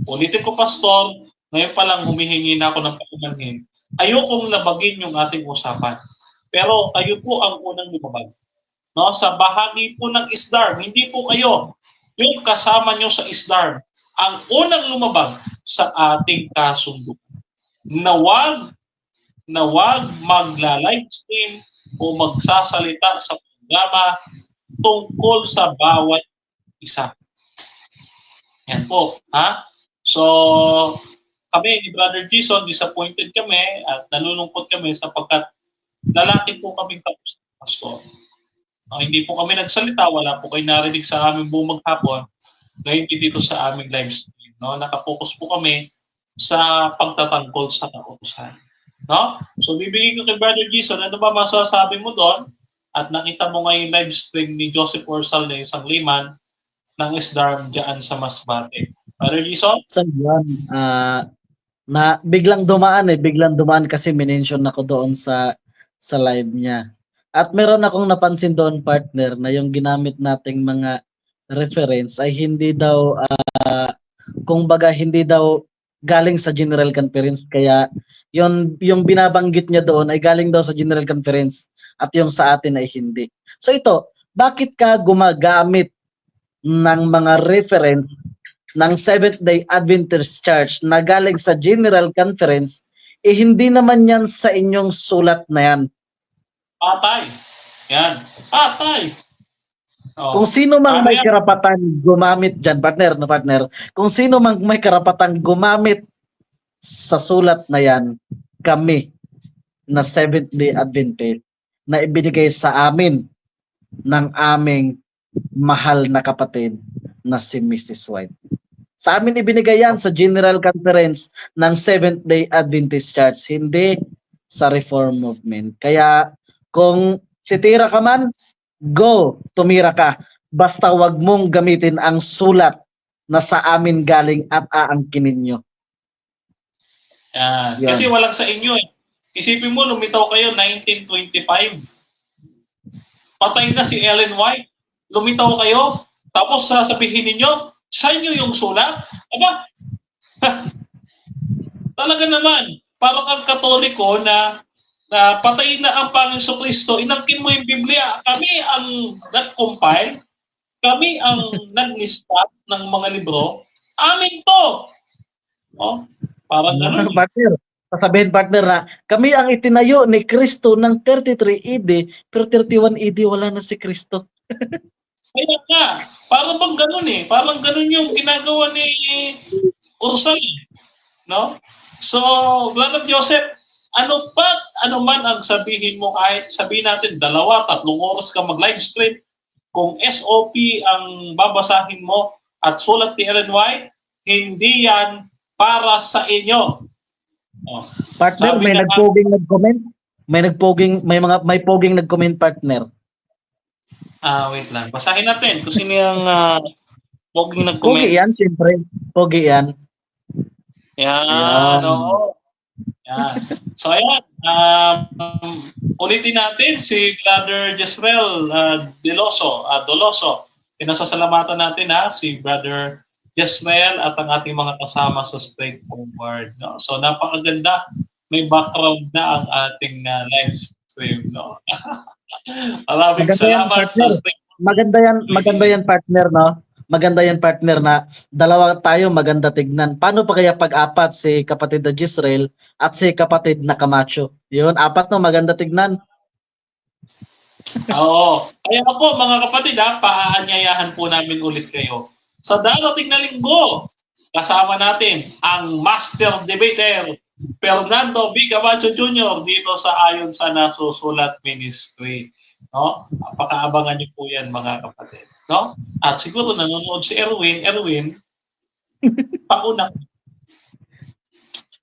Ulitin ko, Pastor, ngayon pa lang humihingi na ako ng paumanhin. Ayokong labagin yung ating usapan. Pero kayo po ang unang lumabag. No? Sa bahagi po ng ISDARM, hindi po kayo, yung kasama nyo sa ISDARM, ang unang lumabag sa ating kasunduan. Na wag na wag magla-livestream o magsasalita sa programa tungkol sa bawat isa. Yan po. Ha? So, kami ni Brother Jason, disappointed kami at nalulungkot kami sapagkat lalaki po kaming tapos na pastor. Hindi po kami nagsalita, wala po kayo narinig sa aming buong maghapon, ngayon dito sa aming live stream. No? Nakapokus po kami sa pagtatangkol sa kautusan. No? So, bibigyan ko kay Brother Jason, ano ba masasabi mo doon? At nakita mo ngayon live stream ni Joseph Orsal na isang layman ng SDARM dyan sa Masbate. Brother Jason? So yun, na biglang dumaan kasi minention ako doon sa live niya. At meron akong napansin doon, partner, na yung ginamit nating mga reference ay hindi daw hindi daw galing sa General Conference, kaya yung binabanggit niya doon ay galing daw sa General Conference at yung sa atin ay hindi. So ito, bakit ka gumagamit ng mga reference ng Seventh-day Adventist Church na galing sa General Conference, hindi naman yan sa inyong sulat na yan? Patay. Yan. Patay. Kung sino mang may karapatan gumamit dyan, partner, kung sino mang may karapatan gumamit sa sulat na yan, kami na Seventh-day Adventist na ibinigay sa amin ng aming mahal na kapatid na si Mrs. White. Sa amin ibinigay yan sa General Conference ng Seventh-day Adventist Church, hindi sa Reform Movement. Kaya kung titira ka man, go, tumira ka. Basta wag mong gamitin ang sulat na sa amin galing at aangkinin nyo. Kasi walang sa inyo eh. Isipin mo, lumitaw kayo 1925. Patay na si Ellen White. Lumitaw kayo, tapos sasabihin ninyo, sa inyo yung sulat? Aba, talaga naman, parang ang Katoliko na patay na ang Panginoon Kristo, inangkin mo yung Biblia. Kami ang nag-compile, kami ang naglista ng mga libro, amin to. Oh, parang gano'n. Partner, sasabihin partner na, kami ang itinayo ni Kristo ng 33 AD, pero 31 AD wala na si Kristo. Kaya nga, parang bang gano'n eh. Parang gano'n yung ginagawa ni Ursal. No? So, Brother Joseph, ano man ang sabihin mo, kahit sabihin natin 2-3 oras ka mag-live stream, kung SOP ang babasahin mo at sulat ni Ellen White, hindi yan para sa inyo. Oh. Partner, may nagpoging nag-comment? May poging nag-comment, partner. Wait lang. Basahin natin kung sino yung poging nag-comment. Pogi yan, siyempre. Pogi yan. Yan, oo. Yan. So, ayan. Ulitin natin si Brother Jezreel Doloso. Pinasasalamatan natin si Brother Jezreel at ang ating mga kasama sa Straightforward. No? So, napakaganda. May background na ang ating live stream. No? Maraming salamat. Maganda yan partner, no? Maganda yan partner na dalawa tayo maganda tignan. Paano pa kaya pag-apat si kapatid na Jezreel at si kapatid na Camacho? Yun, 4 no, maganda tignan. Oo. Kaya po mga kapatid, paaanyayahan po namin ulit kayo. Sa darating na linggo, kasama natin ang Master Debater Fernando B. Camacho Jr. dito sa Ayon sa Nasusulat Ministry. No? Pakaabangan niyo po yan mga kapatid. No? At siguro nanonood si Erwin, pauna.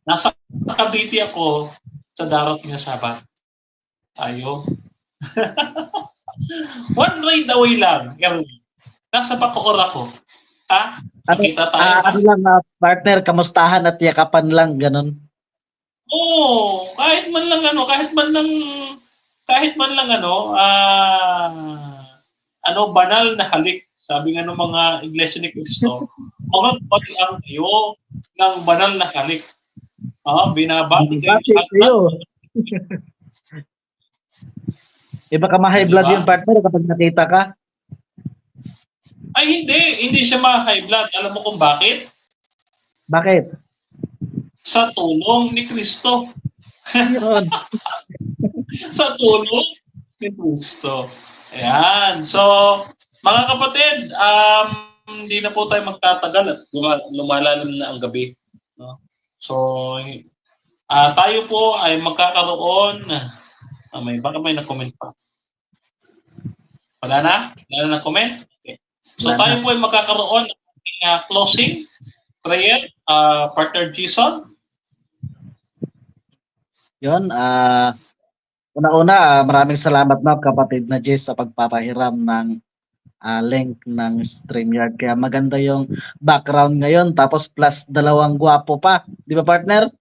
Nasa Cavite ako sa darating na Sabat. Tayo. One ride away lang, Erwin. Nasa Bacoor ako. Kita tayo. Partner, kamustahan at yakapan lang, ganun. Oo, kahit man lang banal na halik. Sabi nga ng mga Iglesia ni Cristo, magpagpag-ang kayo ng banal na halik. Binabati kayo. Iba ka ma-high blood yung partner kapag nakita ka? Ay, hindi siya ma-high blood. Alam mo kung bakit? Bakit? Sa tulong ni Kristo. Yun. Sa tulong ni Kristo. Ayan. So, mga kapatid, hindi na po tayo magtatagal at lumalalim na ang gabi. No? So, tayo po ay magkakaroon. Baka may na-comment pa. Wala na? Wala na na-comment? Okay. So, Wala tayo na. po ay magkakaroon ng closing prayer. Partner Jason. Yun, una-una, maraming salamat na kapatid na Jess sa pagpapahiram ng link ng StreamYard. Kaya maganda yung background ngayon, tapos plus dalawang gwapo pa. Di ba, partner?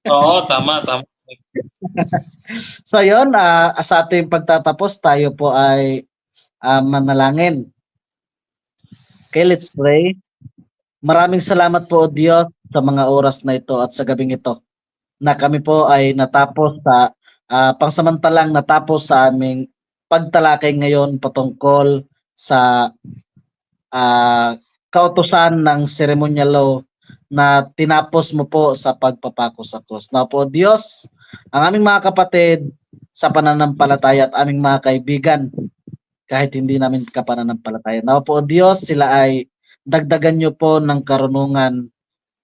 Oo, tama. So yun, sa ating pagtatapos, tayo po ay manalangin. Okay, let's pray. Maraming salamat po, O Diyos, sa mga oras na ito at sa gabing ito na kami po ay natapos sa pangsamantalang natapos sa aming pagtalakay ngayon patungkol sa kautusan ng ceremonial law na tinapos mo po sa pagpapako sa krus. Na po, Diyos, ang aming mga kapatid sa pananampalataya at aming mga kaibigan, kahit hindi namin kapananampalataya. Na po, Diyos, sila ay dagdagan nyo po ng karunungan,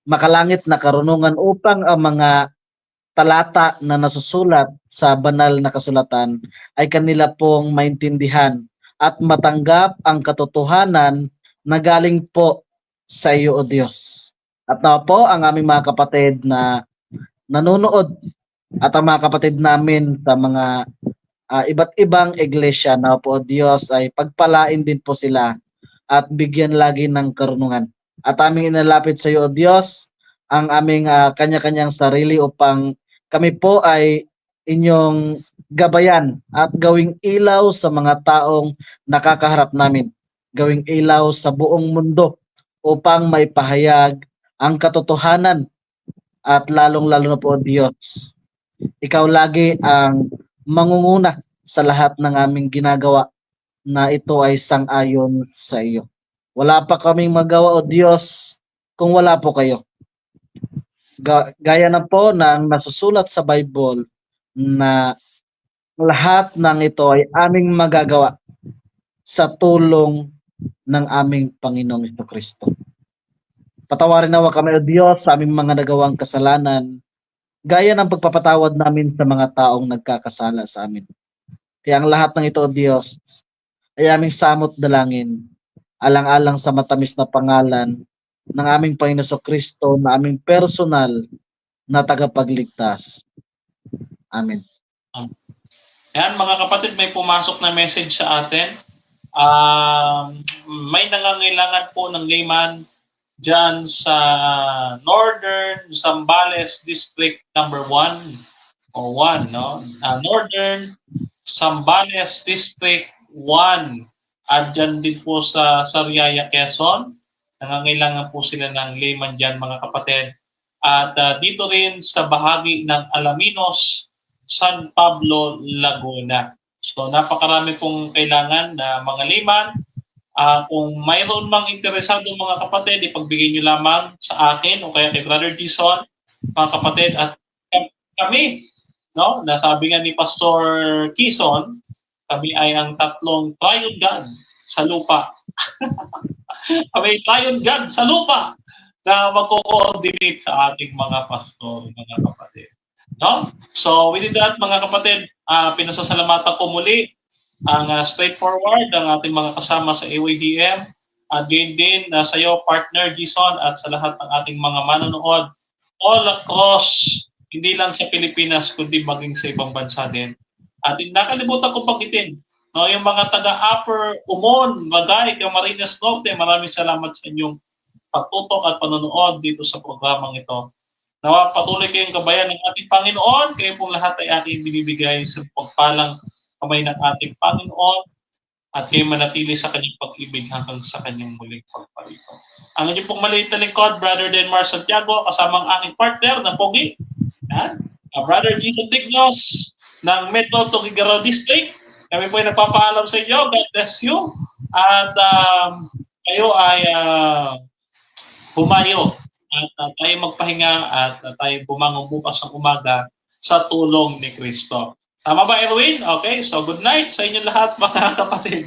makalangit na karunungan upang ang mga talata na nasusulat sa banal na kasulatan ay kanila pong maintindihan at matanggap ang katotohanan na galing po sa iyo, O Diyos. At na po ang aming mga kapatid na nanonood at ang mga kapatid namin sa mga iba't ibang iglesia na po, O Diyos, ay pagpalain din po sila at bigyan lagi ng karunungan. At aming inalapit sa iyo, O Diyos, ang aming kanya-kanyang sarili upang kami po ay inyong gabayan at gawing ilaw sa mga taong nakakaharap namin. Gawing ilaw sa buong mundo upang maipahayag ang katotohanan at lalong-lalo na po, Diyos. Ikaw lagi ang mangunguna sa lahat ng aming ginagawa na ito ay sang-ayon sa iyo. Wala pa kaming magawa, O Diyos, kung wala po kayo. Gaya na po ng nasusulat sa Bible na lahat ng ito ay aming magagawa sa tulong ng aming Panginoong Jesucristo. Patawarin nawa kami, O Diyos, sa aming mga nagawang kasalanan, gaya ng pagpapatawad namin sa mga taong nagkakasala sa amin. Kaya ang lahat ng ito, O Diyos, ay aming samot dalangin, alang-alang sa matamis na pangalan ng aming Panginoon Kristo na aming personal na tagapagligtas. Amen. Yan, mga kapatid, may pumasok na message sa atin. May nangangailangan po ng layman dyan sa Northern Zambales District number 1 o 1, no? Northern Zambales District 1. At dyan din po sa Sariaya, Quezon. Nangangailangan po sila ng layman dyan, mga kapatid. At dito rin sa bahagi ng Alaminos, San Pablo, Laguna. So napakarami pong kailangan na mga layman. Kung mayroon mang interesado mga kapatid, ipagbigay nyo lamang sa akin o kaya kay Brother Jason, mga kapatid, at kami, no? Nasabi nga ni Pastor Kison, kami ay ang tatlong triune God sa lupa. Kami triune God sa lupa na magko-coordinate sa ating mga pastor, mga kapatid. No? So, with that, mga kapatid, pinasasalamatan ko muli ang straightforward ang ating mga kasama sa AYDM at gain din sa iyo, partner Jason, at sa lahat ng ating mga manonood all across, hindi lang sa Pilipinas, kundi maging sa ibang bansa din. At nakalimutan ko pagkitin, no, yung mga taga-Upper Umon, Bagay, Camarines Norte, maraming salamat sa inyong pagtutok at panonood dito sa programang ito. Nawa patuloy kayong gabayan ng ating Panginoon, kayo pong lahat ay aking binibigay sa pagpalang kamay ng ating Panginoon at kayo manatili sa kanyang pag-ibig hanggang sa kanyang muling pagparito. Ang inyong pong maliit na lingkod, Brother Denmar Santiago, kasama ang aking partner na Pogi, Brother Jason Dignos ng Metro Tuguegarao District. Kami po ay nagpapaalam sa inyo. God bless you. At kayo ay humayo at tayo magpahinga at tayo bumangon bukas ng umaga sa tulong ni Kristo. Tama ba, Erwin? Okay, so good night sa inyo lahat mga kapatid.